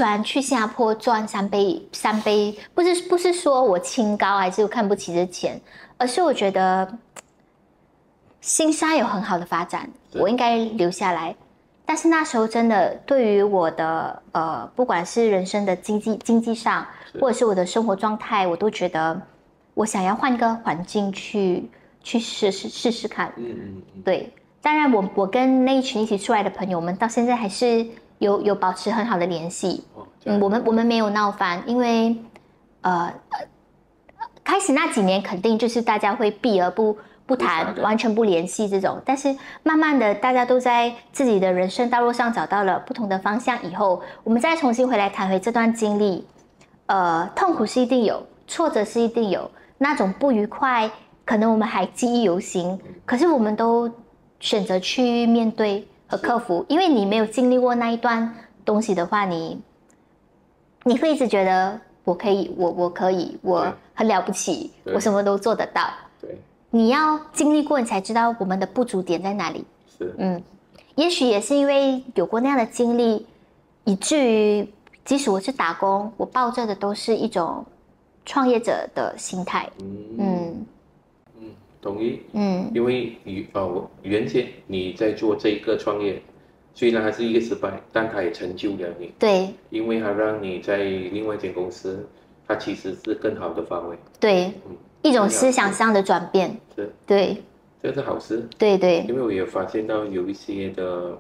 欢去新加坡赚三倍，不是说我清高还是我看不起这钱，而是我觉得新沙有很好的发展，我应该留下来。但是那时候真的对于我的不管是人生的经济上，或者是我的生活状态，我都觉得我想要换个环境去试试看。对，当然我跟那一群一起出来的朋友，我们到现在还是有保持很好的联系。我们没有闹翻，因为开始那几年肯定就是大家会避而不谈，完全不联系这种。但是慢慢的，大家都在自己的人生道路上找到了不同的方向以后，我们再重新回来谈回这段经历，痛苦是一定有，挫折是一定有，那种不愉快，可能我们还记忆犹新，可是我们都选择去面对和克服，因为你没有经历过那一段东西的话，你会一直觉得我可以，我很了不起，我什么都做得到。对，你要经历过，你才知道我们的不足点在哪里。是，也许也是因为有过那样的经历，以至于即使我是打工，我抱着的都是一种创业者的心态。同意。因为原先你在做这个创业，虽然它是一个失败，但它也成就了你。对，因为它让你在另外一间公司，它其实是更好的发挥。对，一种思想上的转变。是，对，这是好事。对。因为我也发现到有一些的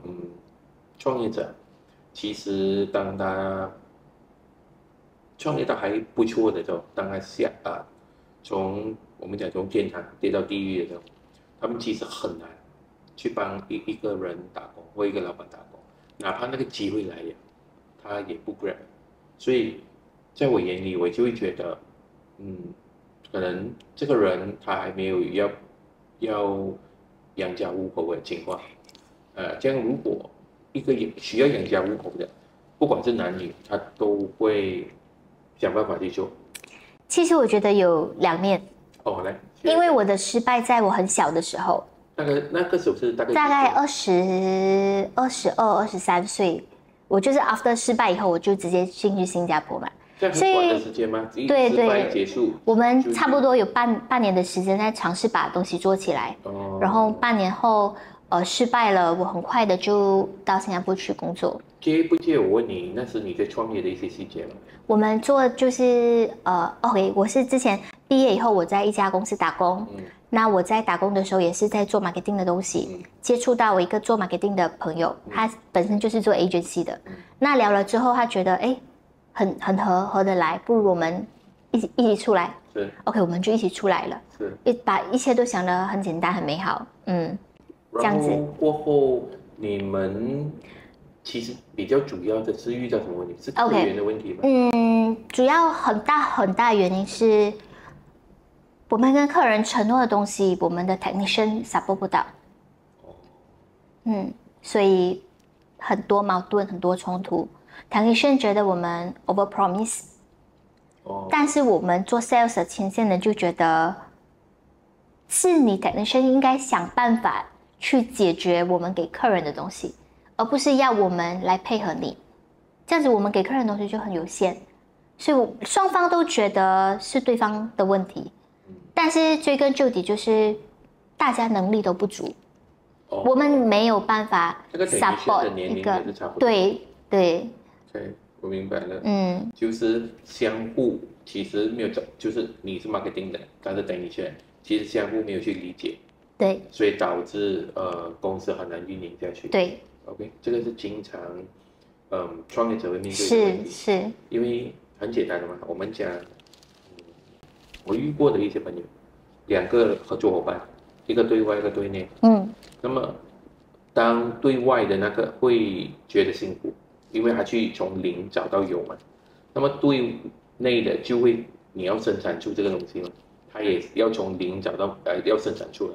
创业者，其实当他创业到还不错的时候，当他从我们讲从天堂跌到地狱的时候，他们其实很难去帮一个人打工或一个老板打工，哪怕那个机会来了，他也不 grab。所以在我眼里，我就会觉得，可能这个人他还没有要养家糊口的情况，这样如果一个需要养家糊口的，不管是男女，他都会想办法去做。其实我觉得有两面。来，因为我的失败在我很小的时候，那个时候是大概22、23岁，我就是 after 失败以后，我就直接进去新加坡嘛。这样很短的时间吗？对，失败结束，我们差不多有半年的时间在尝试把东西做起来。然后半年后，失败了，我很快的就到新加坡去工作。介不介意我问你，那是你在创业的一些细节吗？我们做就是OK，我是之前毕业以后我在一家公司打工，那我在打工的时候也是在做 marketing 的东西，接触到我一个做 marketing 的朋友，他本身就是做 agency 的，那聊了之后他觉得很合得来，不如我们一起出来。是 OK， 我们就一起出来了，把一切都想得很简单很美好，这样子。然后过后你们其实比较主要的是遇到什么问题？是客源的问题吗？主要很大原因是我们跟客人承诺的东西，我们的 technician support 不到。所以很多矛盾，很多冲突。technician 觉得我们 over promise，但是我们做 sales 的前线人就觉得是你 technician 应该想办法去解决我们给客人的东西，而不是要我们来配合你。这样子我们给客人的东西就很有限，所以双方都觉得是对方的问题。但是追根究底就是大家能力都不足，我们没有办法 support 一个。对，我明白了。就是相互其实没有就是你是 marketing 的，但是technician其实相互没有去理解，对，所以导致公司很难运营下去。对 ，OK， 这个是经常创业者会面对的问题。是，因为很简单的嘛，我们讲，我遇过的一些朋友，2个合作伙伴，一个对外，一个对内。那么当对外的那个会觉得辛苦，因为他去从零找到有嘛。那么对内的就会你要生产出这个东西嘛，他也要从零找到要生产出来，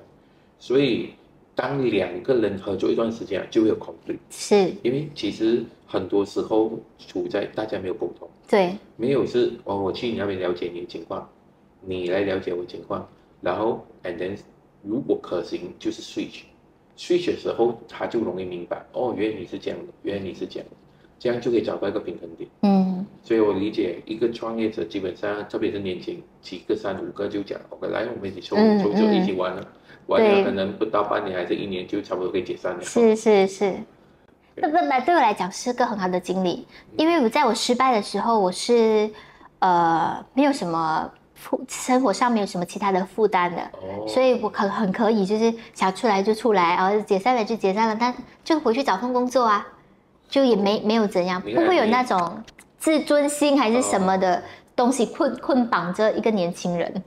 所以当两个人合作一段时间就会有 conflict， 是因为其实很多时候处在大家没有沟通，对，没有是我去你那边了解你的情况，你来了解我的情况，然后 and then 如果可行就是 switch 的时候他就容易明白原来你是这样的，原来你是这样的，这样就可以找到一个平衡点。所以我理解一个创业者基本上特别是年轻几个3、5个就讲 OK 来我们一起抽一起玩了。玩了可能不到半年还是1年就差不多可以解散了。是，对我来讲是个很好的经历，因为我失败的时候，我是没有什么生活上没有什么其他的负担的，所以我很可以就是想出来就出来，然后解散了就解散了，但就回去找份工作啊，就也没有怎样，不会有那种自尊心还是什么的东西捆绑着一个年轻人。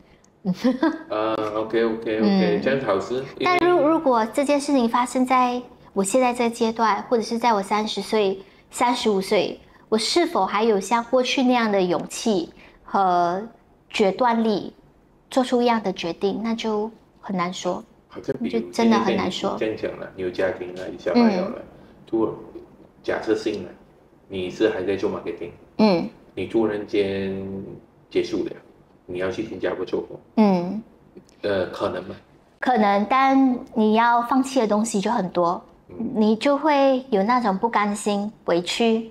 OK， 这样好事。但如果这件事情发生在我现在这个阶段，或者是在我30岁、35岁，我是否还有像过去那样的勇气和决断力，做出一样的决定，那就很难说。好像比如就真的很难说。这样讲了，你有家庭了，有小朋友了，假设性了，你是还在做 marketing，你突然间结束了。你要去新加坡做工，可能吗？可能，但你要放弃的东西就很多，你就会有那种不甘心、委屈，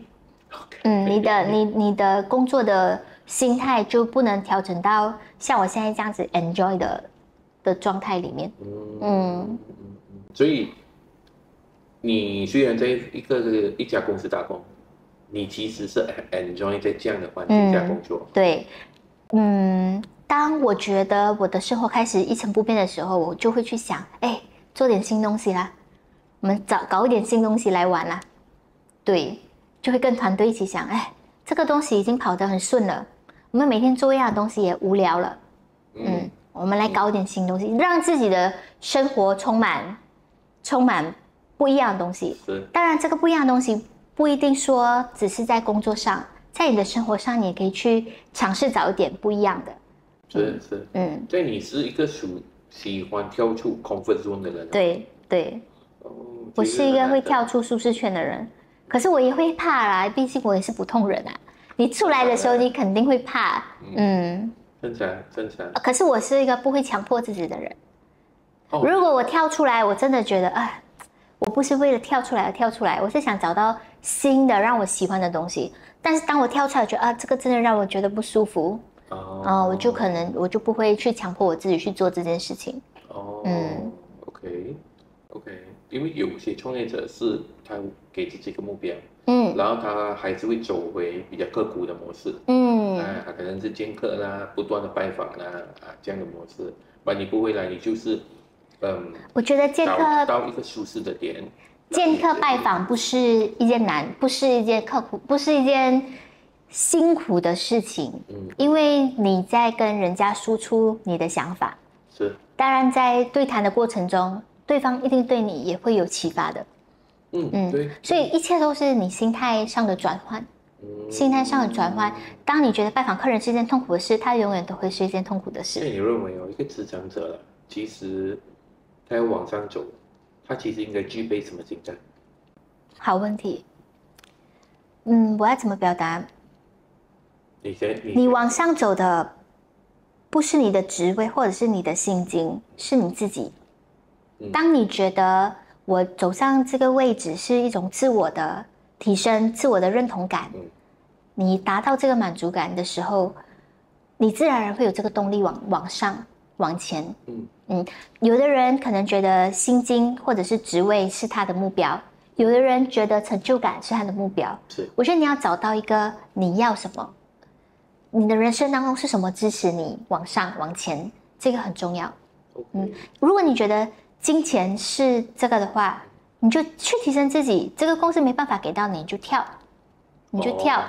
你的工作的心态就不能调整到像我现在这样子 enjoy 的状态里面，所以你虽然在一家公司打工，你其实是 enjoy 在这样的环境下工作，对。当我觉得我的生活开始一成不变的时候，我就会去想，做点新东西啦，我们搞一点新东西来玩啦。对，就会跟团队一起想，这个东西已经跑得很顺了，我们每天做一样的东西也无聊了，我们来搞一点新东西，让自己的生活充满不一样的东西。当然，这个不一样的东西不一定说只是在工作上。在你的生活上，你也可以去尝试找一点不一样的。是，所以你是一个喜欢跳出 comfort zone 的人。对，我是一个会跳出舒适圈的人，可是我也会怕啦，毕竟我也是普通人啊。你出来的时候，你肯定会怕，正常。可是我是一个不会强迫自己的人。如果我跳出来，我真的觉得我不是为了跳出来而跳出来，我是想找到新的让我喜欢的东西。但是当我跳出来，觉得这个真的让我觉得不舒服，我就不会去强迫我自己去做这件事情。OK， 因为有些创业者是他给自己一个目标，然后他还是会走回比较刻苦的模式，他可能是见客啦，不断的拜访啦，这样的模式，你不会来，你就是我觉得见客找到一个舒适的点。见客拜访不是一件不是一件刻苦，不是一件辛苦的事情，因为你在跟人家输出你的想法。是。当然，在对谈的过程中，对方一定对你也会有启发的。对。所以一切都是你心态上的转换。心态上的转换，当你觉得拜访客人是一件痛苦的事，它永远都会是一件痛苦的事。那你认为一个职场者其实他要往上走？他其实应该具备什么心态？好问题。我要怎么表达？你往上走的不是你的职位或者是你的薪金，是你自己。当你觉得我走上这个位置是一种自我的提升、自我的认同感，你达到这个满足感的时候，你自然而然会有这个动力往上往前。有的人可能觉得薪金或者是职位是他的目标，有的人觉得成就感是他的目标。我觉得你要找到一个你要什么，你的人生当中是什么支持你往上往前，这个很重要。如果你觉得金钱是这个的话，你就去提升自己，这个公司没办法给到你，你就跳。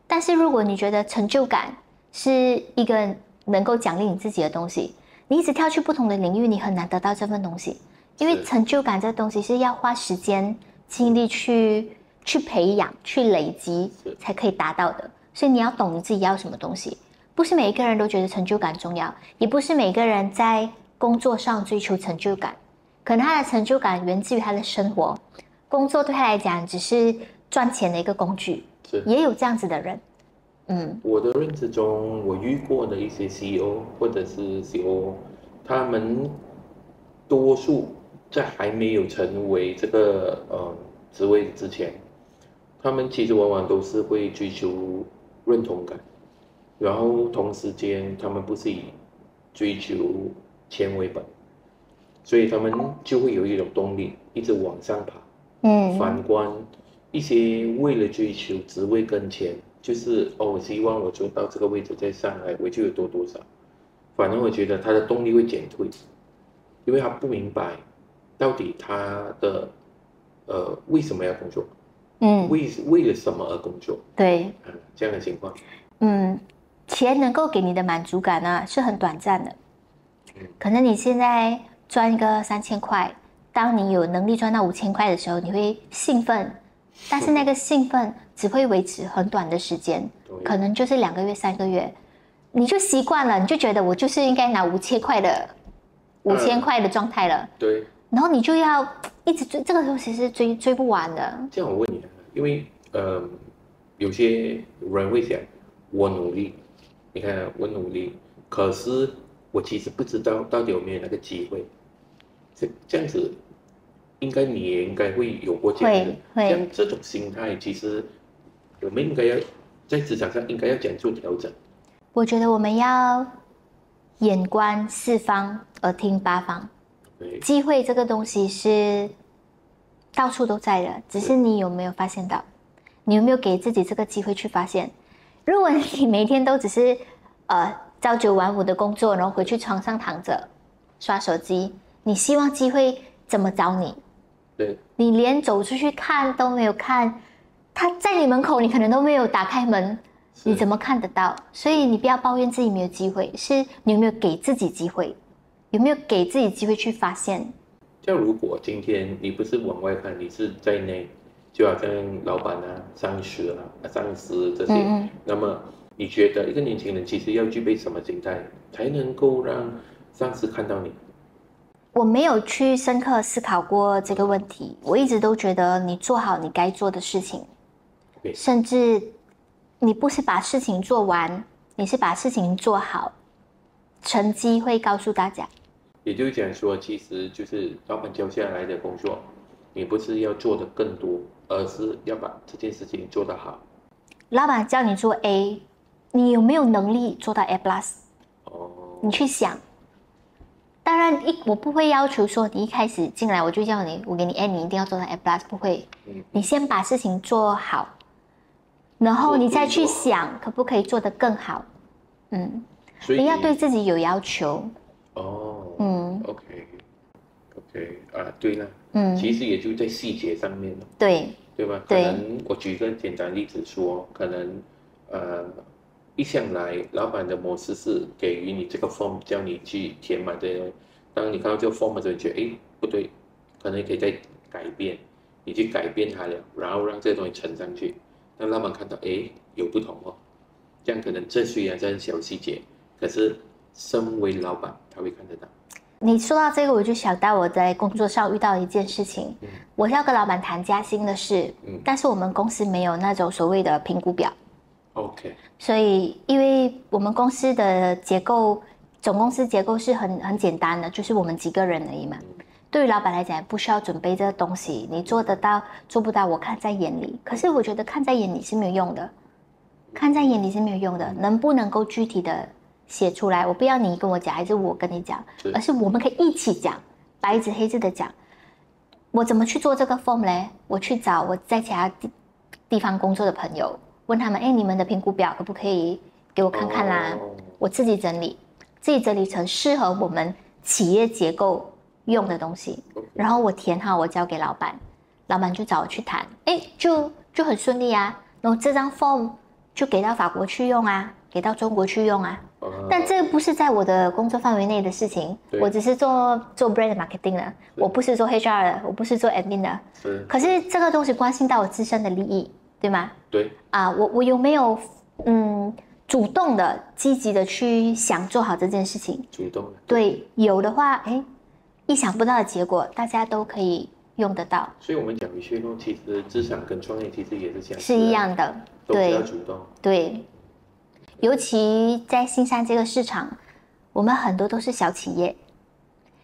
但是如果你觉得成就感是一个能够奖励你自己的东西，你一直跳去不同的领域，你很难得到这份东西，因为成就感这个东西是要花时间、精力去培养、去累积才可以达到的。所以你要懂你自己要什么东西，不是每一个人都觉得成就感重要，也不是每个人在工作上追求成就感，可能他的成就感源自于他的生活，工作对他来讲只是赚钱的一个工具，也有这样子的人。我的认知中，我遇过的一些 CEO 或者是 COO，他们多数在还没有成为这个职位之前，他们其实往往都是会追求认同感，然后同时间他们不是以追求钱为本，所以他们就会有一种动力一直往上爬。反观一些为了追求职位跟钱，就是我希望我做到这个位置再上来，我就有多少。反正我觉得他的动力会减退，因为他不明白到底他的为什么要工作，为了什么而工作？对，这样的情况。钱能够给你的满足感呢，是很短暂的。可能你现在赚一个3000块，当你有能力赚到5000块的时候，你会兴奋，但是那个兴奋只会维持很短的时间，可能就是2个月、3个月，你就习惯了，你就觉得我就是应该拿5000块的状态了。对。然后你就要一直追，这个东西是追不完的。这样我问你，因为有些人会想，我努力，你看我努力，可是我其实不知道到底有没有那个机会。这样子，你也应该会有过这样的，像这种心态，其实我们应该要在职场上应该要怎样做调整？我觉得我们要眼观四方，耳听八方。机会这个东西是到处都在的，只是你有没有发现到，你有没有给自己这个机会去发现。如果你每天都只是朝9晚5的工作，然后回去床上躺着刷手机，你希望机会怎么找你？对，你连走出去看都没有看，他在你门口，你可能都没有打开门，你怎么看得到？所以你不要抱怨自己没有机会，是你有没有给自己机会，有没有给自己机会去发现？像如果今天你不是往外看，你是在内，就好像老板上司这些，那么你觉得一个年轻人其实要具备什么心态，才能够让上司看到你？我没有去深刻思考过这个问题，我一直都觉得你做好你该做的事情，甚至你不是把事情做完，你是把事情做好，成绩会告诉大家。也就是讲说，其实就是老板交下来的工作，你不是要做的更多，而是要把这件事情做得好。老板叫你做 A， 你有没有能力做到 A+？ 你去想。当然，我不会要求说你一开始进来我就叫你，我给你 A， 你一定要做到 A+， 不会。你先把事情做好，然后你再去想可不可以做得更好。所以你要对自己有要求。OK 对了，其实也就在细节上面了，对吧？可能我举个简单例子说，可能一向来老板的模式是给予你这个 form， 叫你去填满的。当你看到这个 form 的时候，你觉得不对，可能可以再改变，你去改变它了，然后让这个东西呈上去，让老板看到有不同哦。这样可能这虽然是小细节，可是身为老板他会看得到。你说到这个，我就想到我在工作上遇到一件事情，我是要跟老板谈加薪的事，但是我们公司没有那种所谓的评估表。OK， 所以因为我们公司的结构，总公司结构是很简单的，就是我们几个人而已嘛。对于老板来讲，不需要准备这个东西，你做得到做不到，我看在眼里。可是我觉得看在眼里是没有用的，看在眼里是没有用的，能不能够具体的写出来？我不要你跟我讲，还是我跟你讲，而是我们可以一起讲，白纸黑字的讲。我怎么去做这个 form 嘞？我去找我在其他地方工作的朋友，问他们，你们的评估表可不可以给我看看啦？我自己整理成适合我们企业结构用的东西，然后我填好，我交给老板，老板就找我去谈，就很顺利啊。然后这张 form 就给到法国去用啊，给到中国去用啊。但这不是在我的工作范围内的事情，我只是做 brand marketing 的，我不是做 HR 的，我不是做 admin 的。可是这个东西关心到我自身的利益，对吗？对。我有没有主动的、积极的去想做好这件事情。主动的。对，有的话，哎，意想不到的结果，大家都可以用得到。所以我们讲一些其实职场跟创业其实也是相似的，是一样的，都比较对，主动。对，尤其在新山这个市场，我们很多都是小企业，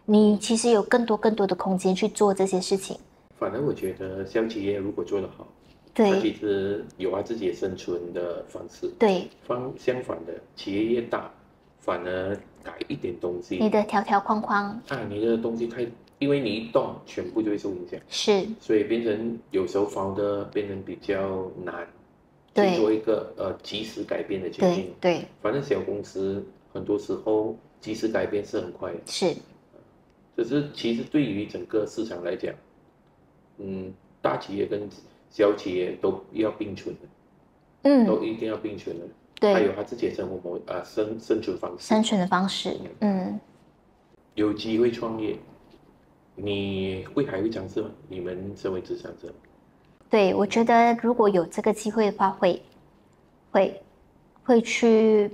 你其实有更多的空间去做这些事情。反而我觉得小企业如果做得好，对，它其实有它自己的生存的方式。对，相反的，企业越大，反而改一点东西，你的条条框框啊，你的东西太，因为你一动，全部就会受影响，是，所以变成有时候founder变成比较难对去做一个及时改变的决对定。对，反正小公司很多时候及时改变是很快的，是，只是其实对于整个市场来讲，大企业跟小企业都要并存的，都一定要并存的。还有对，他自己的生存方式。生存的方式，有机会创业，你还会尝试吗？你们身为职场者，对，我觉得如果有这个机会的话，会去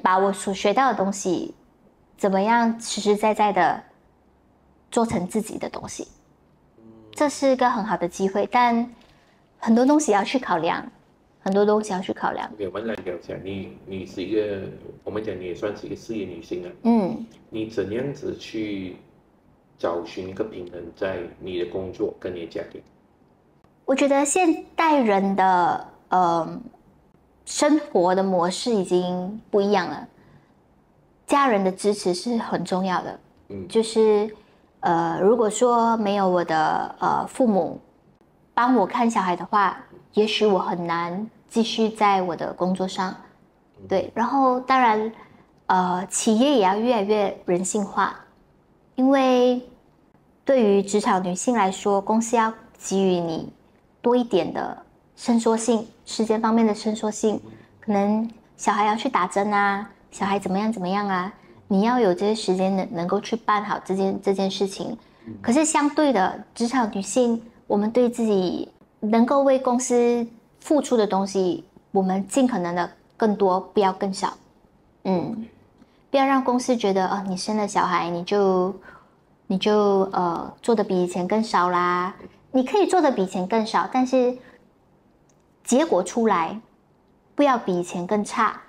把我所学到的东西，怎么样实实在在的做成自己的东西，这是一个很好的机会，但很多东西要去考量，很多东西要去考量。我们来聊一下，你是一个，我们讲你也算是一个事业女性啊，你怎样子去找寻一个平衡在你的工作跟你的家庭？我觉得现代人的生活的模式已经不一样了，家人的支持是很重要的。就是如果说没有我的父母帮我看小孩的话，也许我很难继续在我的工作上。对，然后当然企业也要越来越人性化，因为对于职场女性来说，公司要给予你多一点的伸缩性，时间方面的伸缩性，可能小孩要去打针啊，小孩怎么样啊，你要有这些时间能够去办好这件事情。可是相对的，职场女性，我们对自己能够为公司付出的东西，我们尽可能的更多，不要更少。不要让公司觉得你生了小孩，你就做的比以前更少啦。你可以做的比以前更少，但是结果出来不要比以前更差。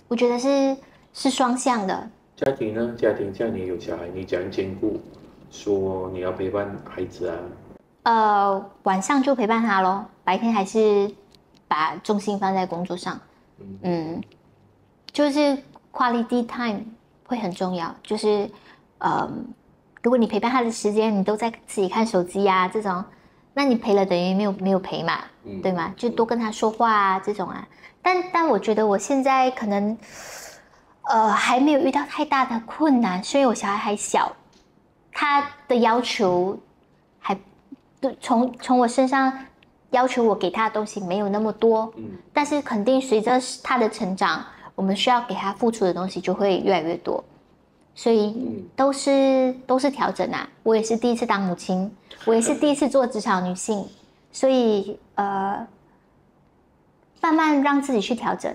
我觉得是双向的。家庭呢？家庭像你有小孩，你怎样兼顾？说你要陪伴孩子啊？晚上就陪伴他咯，白天还是把重心放在工作上。就是 quality time 会很重要。就是如果你陪伴他的时间，你都在自己看手机啊这种，那你陪了等于没有陪嘛，对吗？就多跟他说话啊这种啊。但我觉得我现在可能还没有遇到太大的困难，所以我小孩还小，他的要求还从我身上要求我给他的东西没有那么多，但是肯定随着他的成长，我们需要给他付出的东西就会越来越多，所以都是调整啊。我也是第一次当母亲，我也是第一次做职场女性，所以慢慢让自己去调整。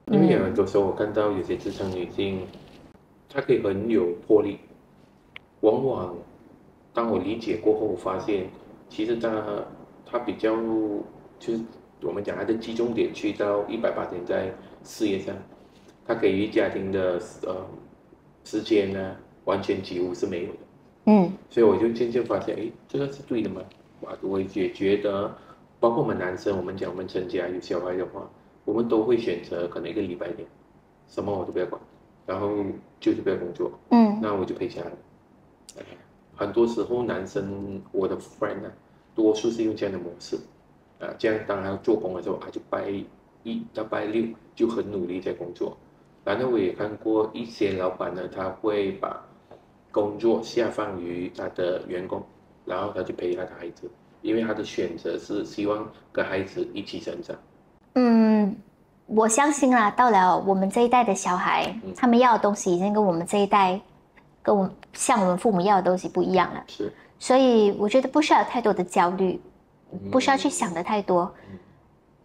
因为很多时候我看到有些职场女性，她可以很有魄力，往往当我理解过后，我发现其实她比较就是我们讲她的集中点去到180%在事业上，她给予家庭的时间呢，完全几乎是没有的。所以我就渐渐发现，这个是对的吗？我也觉得，包括我们男生，我们讲我们成家有小孩的话，我们都会选择可能1个礼拜内，什么我都不要管，然后就是不要工作。那我就陪家人。很多时候男生，我的 friend 呢，多数是用这样的模式。这样当然做工的时候，他就拜1到拜6就很努力在工作。然后我也看过一些老板呢，他会把工作下放于他的员工，然后他去陪他的孩子，因为他的选择是希望跟孩子一起成长。我相信啦，到了我们这一代的小孩，他们要的东西已经跟我们这一代，像我们父母要的东西不一样了。是，所以我觉得不需要有太多的焦虑，不需要去想的太多。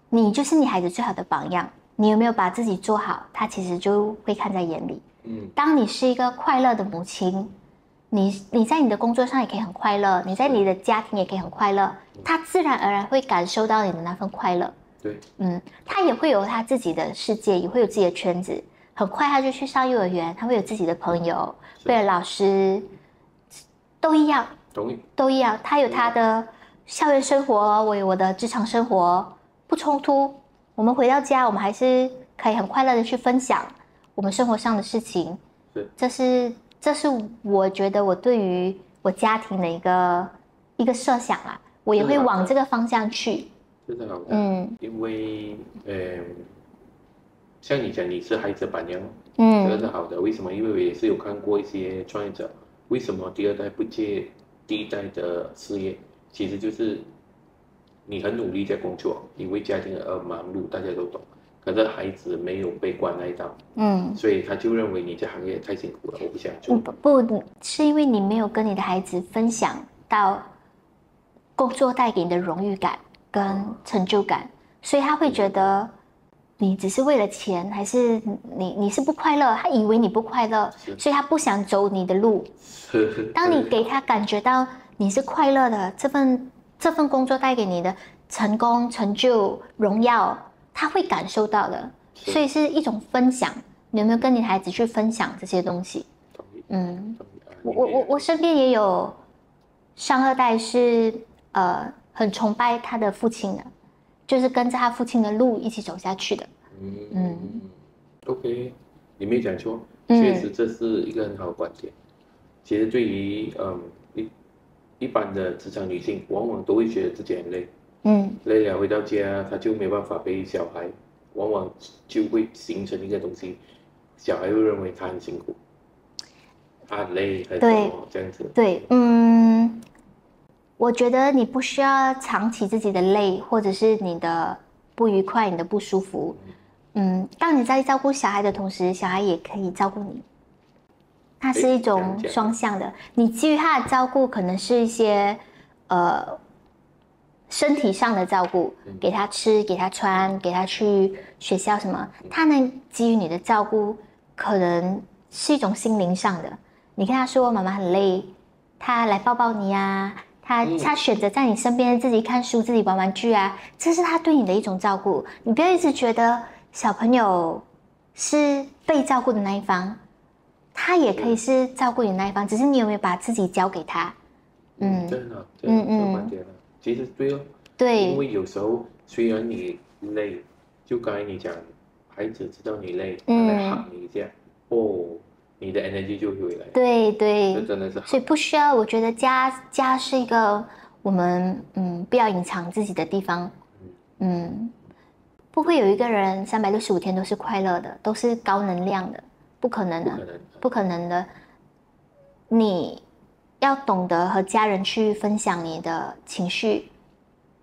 你就是你孩子最好的榜样。你有没有把自己做好，他其实就会看在眼里。当你是一个快乐的母亲，你在你的工作上也可以很快乐，你在你的家庭也可以很快乐，他自然而然会感受到你的那份快乐。对，他也会有他自己的世界，也会有自己的圈子。很快他就去上幼儿园，他会有自己的朋友，会有老师，都一样，都一样。他有他的校园生活，我有我的职场生活，不冲突。我们回到家，我们还是可以很快乐的去分享我们生活上的事情。这是我觉得我对于我家庭的一个设想啦，我也会往这个方向去。这是好的，因为像你讲你是孩子榜样，这个是好的。为什么？因为我也是有看过一些创业者，为什么第二代不接第一代的事业？其实就是你很努力在工作，你为家庭而忙碌，大家都懂。可是孩子没有被关爱到，所以他就认为你这行业太辛苦了，我不想做。不是因为你没有跟你的孩子分享到工作带给你的荣誉感跟成就感，所以他会觉得你只是为了钱，还是你是不快乐？他以为你不快乐，所以他不想走你的路。当你给他感觉到你是快乐的，这份工作带给你的成功、成就、荣耀，他会感受到的。所以是一种分享。你有没有跟你孩子去分享这些东西？我身边也有上二代是很崇拜他的父亲的，就是跟着他父亲的路一起走下去的。OK， 你没讲错，确实这是一个很好的观点。其实对于一般的职场女性，往往都会觉得自己很累，累了回到家，她就没办法陪小孩，往往就会形成一个东西，小孩会认为她很辛苦，她很累，很什么这样子。对，我觉得你不需要藏起自己的累，或者是你的不愉快、你的不舒服。当你在照顾小孩的同时，小孩也可以照顾你。它是一种双向的。你基于他的照顾，可能是一些身体上的照顾，给他吃、给他穿、给他去学校什么。他能给予你的照顾，可能是一种心灵上的。你跟他说妈妈很累，他来抱抱你啊，他选择在你身边自己看书、自己玩玩具啊，这是他对你的一种照顾。你不要一直觉得小朋友是被照顾的那一方。他也可以是照顾你那一方，只是你有没有把自己交给他？真的，这个观点了，其实对哦。对，因为有时候虽然你累，就刚才你讲，孩子知道你累，他来喊你一下，你的 energy 就回来。对，这真的是好。所以不需要，我觉得家是一个我们不要隐藏自己的地方。不会有一个人365天都是快乐的，都是高能量的。不可能的，不可能的。你要懂得和家人去分享你的情绪，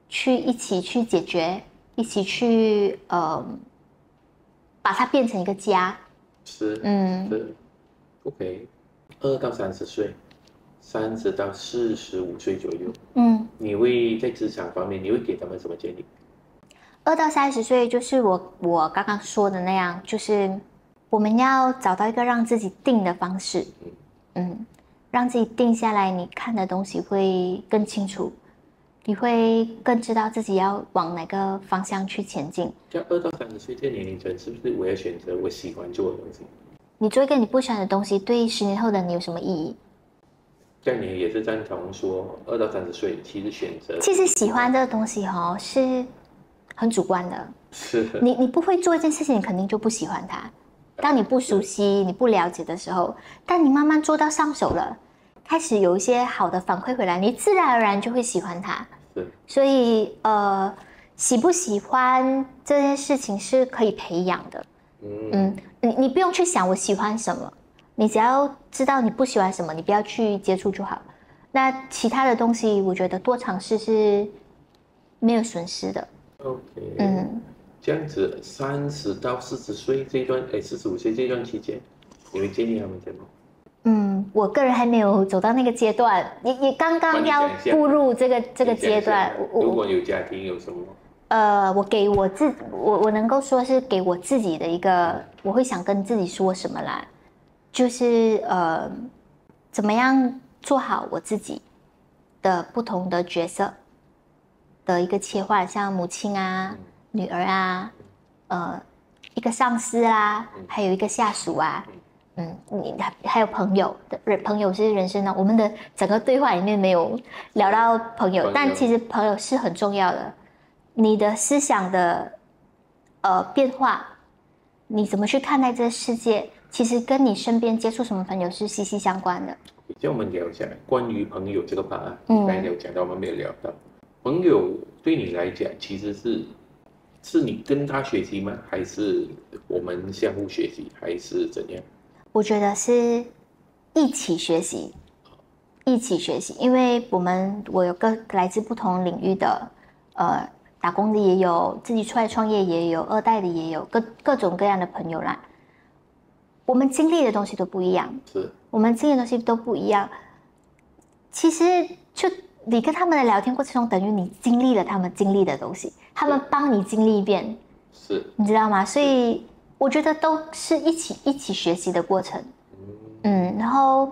去一起去解决，一起去把它变成一个家。是，OK。2到30岁，30到45岁左右，你会在职场方面，你会给他们什么建议？2到30岁就是我刚刚说的那样，就是。我们要找到一个让自己定的方式，让自己定下来，你看的东西会更清楚，你会更知道自己要往哪个方向去前进。像2到30岁这个年龄层，是不是我要选择我喜欢做的东西？你做一个你不喜欢的东西，对10年后的你有什么意义？这样你也是赞同说，2到30岁其实选择，其实喜欢这个东西是很主观的。是，你不会做一件事情，你肯定就不喜欢它。当你不熟悉、你不了解的时候，但你慢慢做到上手了，开始有一些好的反馈回来，你自然而然就会喜欢它。所以喜不喜欢这件事情是可以培养的。你不用去想我喜欢什么，你只要知道你不喜欢什么，你不要去接触就好。那其他的东西，我觉得多尝试是没有损失的。OK。这样子，30到40岁这一段，45岁这一段期间，你会建议他们怎么？我个人还没有走到那个阶段，也刚刚要步入这个阶段。如果有家庭有什么？我能够说是给我自己的一个，我会想跟自己说什么啦，就是怎么样做好我自己的不同的角色的一个切换，像母亲啊、女儿啊，一个上司啊，还有一个下属啊，你还有朋友的朋友是人生呢，我们的整个对话里面没有聊到朋友，但其实朋友是很重要的。你的思想的变化，你怎么去看待这个世界，其实跟你身边接触什么朋友是息息相关的。先我们聊一下关于朋友这个part啊，刚才有讲到，我们没有聊到。朋友对你来讲，其实是你跟他学习吗？还是我们相互学习，还是怎样？我觉得是一起学习，一起学习，因为我有个来自不同领域的打工的也有，自己出来创业也有，二代的也有，各种各样的朋友啦。我们经历的东西都不一样，我们经历的东西都不一样。其实就你跟他们的聊天过程中，等于你经历了他们经历的东西，他们帮你经历一遍，你知道吗？所以我觉得都是一起学习的过程。然后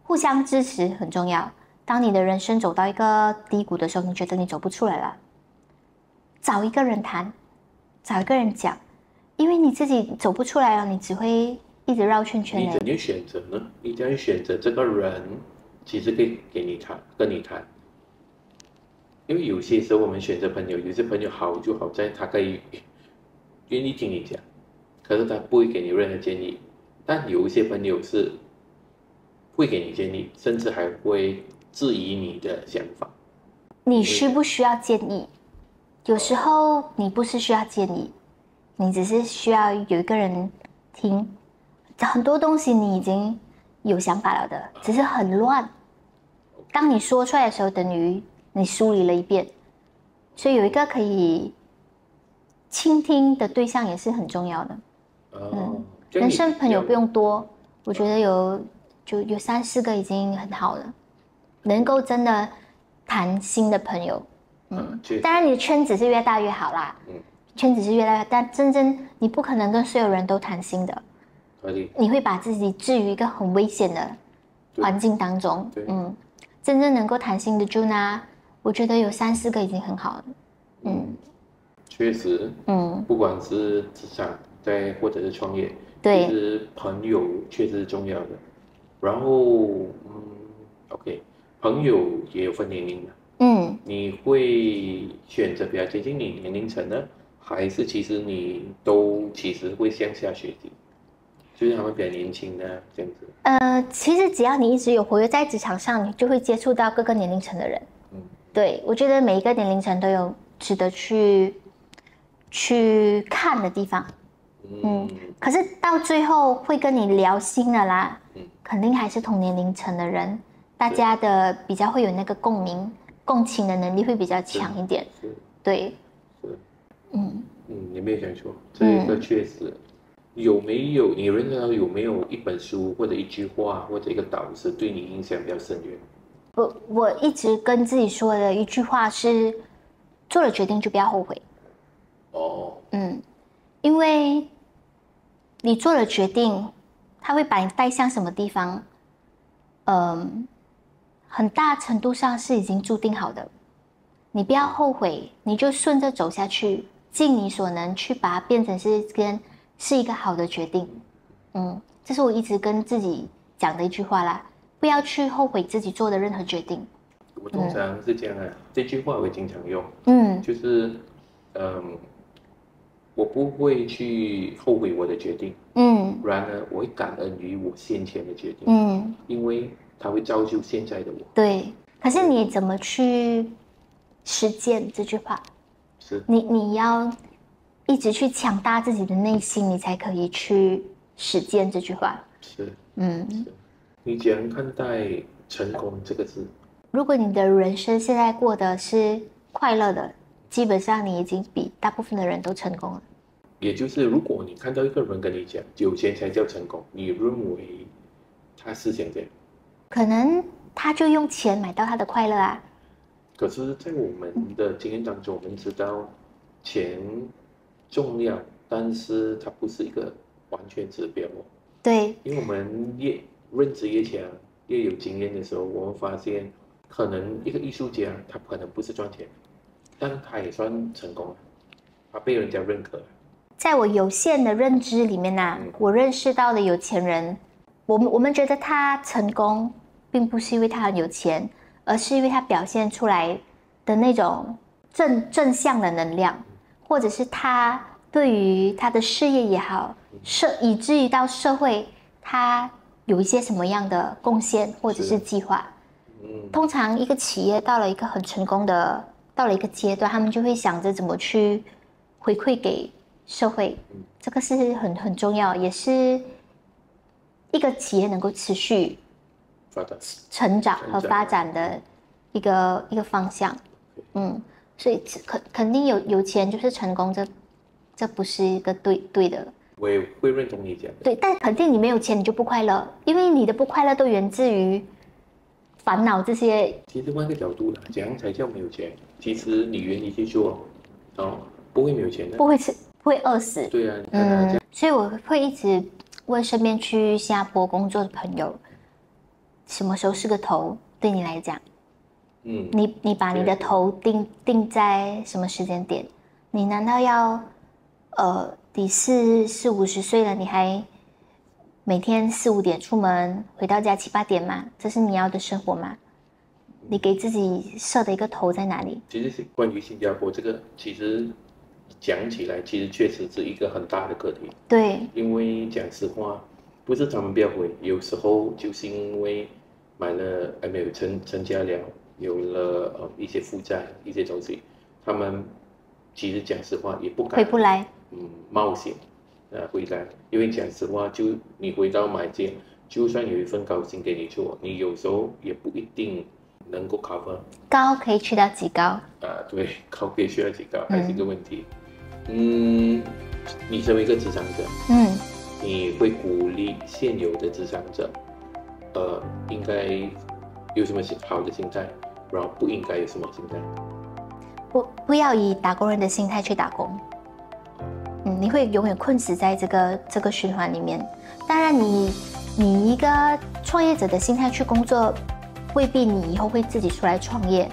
互相支持很重要。当你的人生走到一个低谷的时候，你觉得你走不出来了，找一个人谈，找一个人讲，因为你自己走不出来了，你只会一直绕圈圈。你怎样选择呢？你怎样选择这个人，其实可以跟你谈。因为有些时候我们选择朋友，有些朋友好就好在他可以愿意听你讲，可是他不会给你任何建议。但有一些朋友是会给你建议，甚至还会质疑你的想法。你需不需要建议？有时候你不是需要建议，你只是需要有一个人听。很多东西你已经有想法了的，只是很乱。当你说出来的时候，等于你梳理了一遍。所以有一个可以倾听的对象也是很重要的。人生朋友不用多，我觉得有3-4个已经很好了，能够真的谈心的朋友。当然你的圈子是越大越好啦。圈子是越大越大，但真正你不可能跟所有人都谈心的。你会把自己置于一个很危险的环境当中。真正能够谈心的Juna，我觉得有3-4个已经很好了。确实。不管是职场或者是创业，对，其实朋友确实是重要的。然后，OK， 朋友也有分年龄的。你会选择比较接近你年龄层呢，还是其实你都其实会向下学习？就是他们比较年轻的这样子。其实只要你一直有活跃在职场上，你就会接触到各个年龄层的人。对，我觉得每一个年龄层都有值得去看的地方。可是到最后会跟你聊心的啦，肯定还是同年龄层的人，大家的比较会有那个共鸣、共情的能力会比较强一点。对。你没有讲错，这个确实。有没有你认为有没有一本书或者一句话或者一个导师对你影响比较深远？我一直跟自己说的一句话是：做了决定就不要后悔。因为你做了决定，它会把你带向什么地方，很大程度上是已经注定好的。你不要后悔，你就顺着走下去，尽你所能去把它变成是一个好的决定。这是我一直跟自己讲的一句话啦，不要去后悔自己做的任何决定。我通常是这样这句话我经常用。就是我不会去后悔我的决定。然而我会感恩于我先前的决定。因为它会造就现在的我。对，可是你怎么去实践这句话？你要一直去强大自己的内心，你才可以去实践这句话。你怎样看待成功这个字？如果你的人生现在过得是快乐的，基本上你已经比大部分的人都成功了。也就是如果你看到一个人跟你讲有钱才叫成功，你认为他是想这样？可能他就用钱买到他的快乐啊。可是在我们的经验当中，我们知道钱重要，但是它不是一个完全指标哦。对，因为我们越认知越强，越有经验的时候，我们发现，可能一个艺术家他可能不是赚钱，但他也算成功了，他被人家认可了。在我有限的认知里面呢，我认识到的有钱人，我们觉得他成功，并不是因为他很有钱，而是因为他表现出来的那种正向的能量，或者是他对于他的事业也好，以至于到社会，他有一些什么样的贡献或者是计划。通常一个企业到了一个很成功的，到了一个阶段，他们就会想着怎么去回馈给社会，这个是很重要，也是一个企业能够持续成长和发展的一个方向。所以肯定有钱就是成功，这不是一个对的。我也会认同你讲的。对，但肯定你没有钱你就不快乐，因为你的不快乐都源自于烦恼这些。其实换个角度啦，怎样才叫没有钱？其实你愿意去做，不会没有钱的，不会饿死。对啊，所以我会一直问身边去新加坡工作的朋友，什么时候是个头？对你来讲，你把你的头定在什么时间点？你难道要你四五十岁了，你还每天4、5点出门，回到家7、8点吗？这是你要的生活吗？你给自己设的一个头在哪里？其实是关于新加坡这个，其实讲起来，其实确实是一个很大的课题。对，因为讲实话，不是他们不要回，有时候就是因为买了没有成家了，有了一些负债，一些东西，他们其实讲实话也不敢回不来，冒险回来，因为讲实话，就你回到马来西亚，就算有一份高薪给你做，你有时候也不一定能够 cover。高可以去到几高？对，高可以去到几高还是一个问题。你身为一个职场者，你会鼓励现有的职场者，应该有什么好的心态，然后不应该有什么心态？不要以打工人的心态去打工，你会永远困死在这个循环里面。当然你一个创业者的心态去工作，未必你以后会自己出来创业，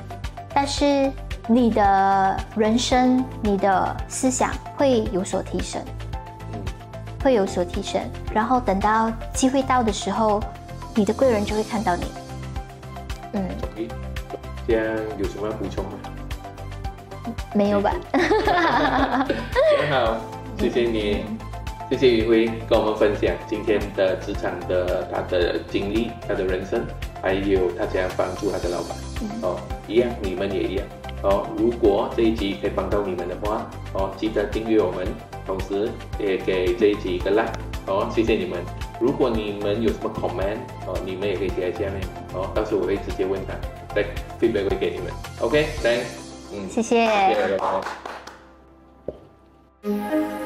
但是你的人生、你的思想会有所提升，会有所提升。然后等到机会到的时候，你的贵人就会看到你。OK， 这样有什么要补充吗？没有吧？很好，谢谢你，谢谢宇辉跟我们分享今天的职场的他的经历、他的人生，还有他怎样帮助他的老板。一样，你们也一样。如果这一集可以帮到你们的话，记得订阅我们，同时也给这一集一个 like。谢谢你们。如果你们有什么 comment，你们也可以写在下面。到时候我会直接问他，再 feedback 会给你们。OK，thanks。谢谢。谢谢，拜拜。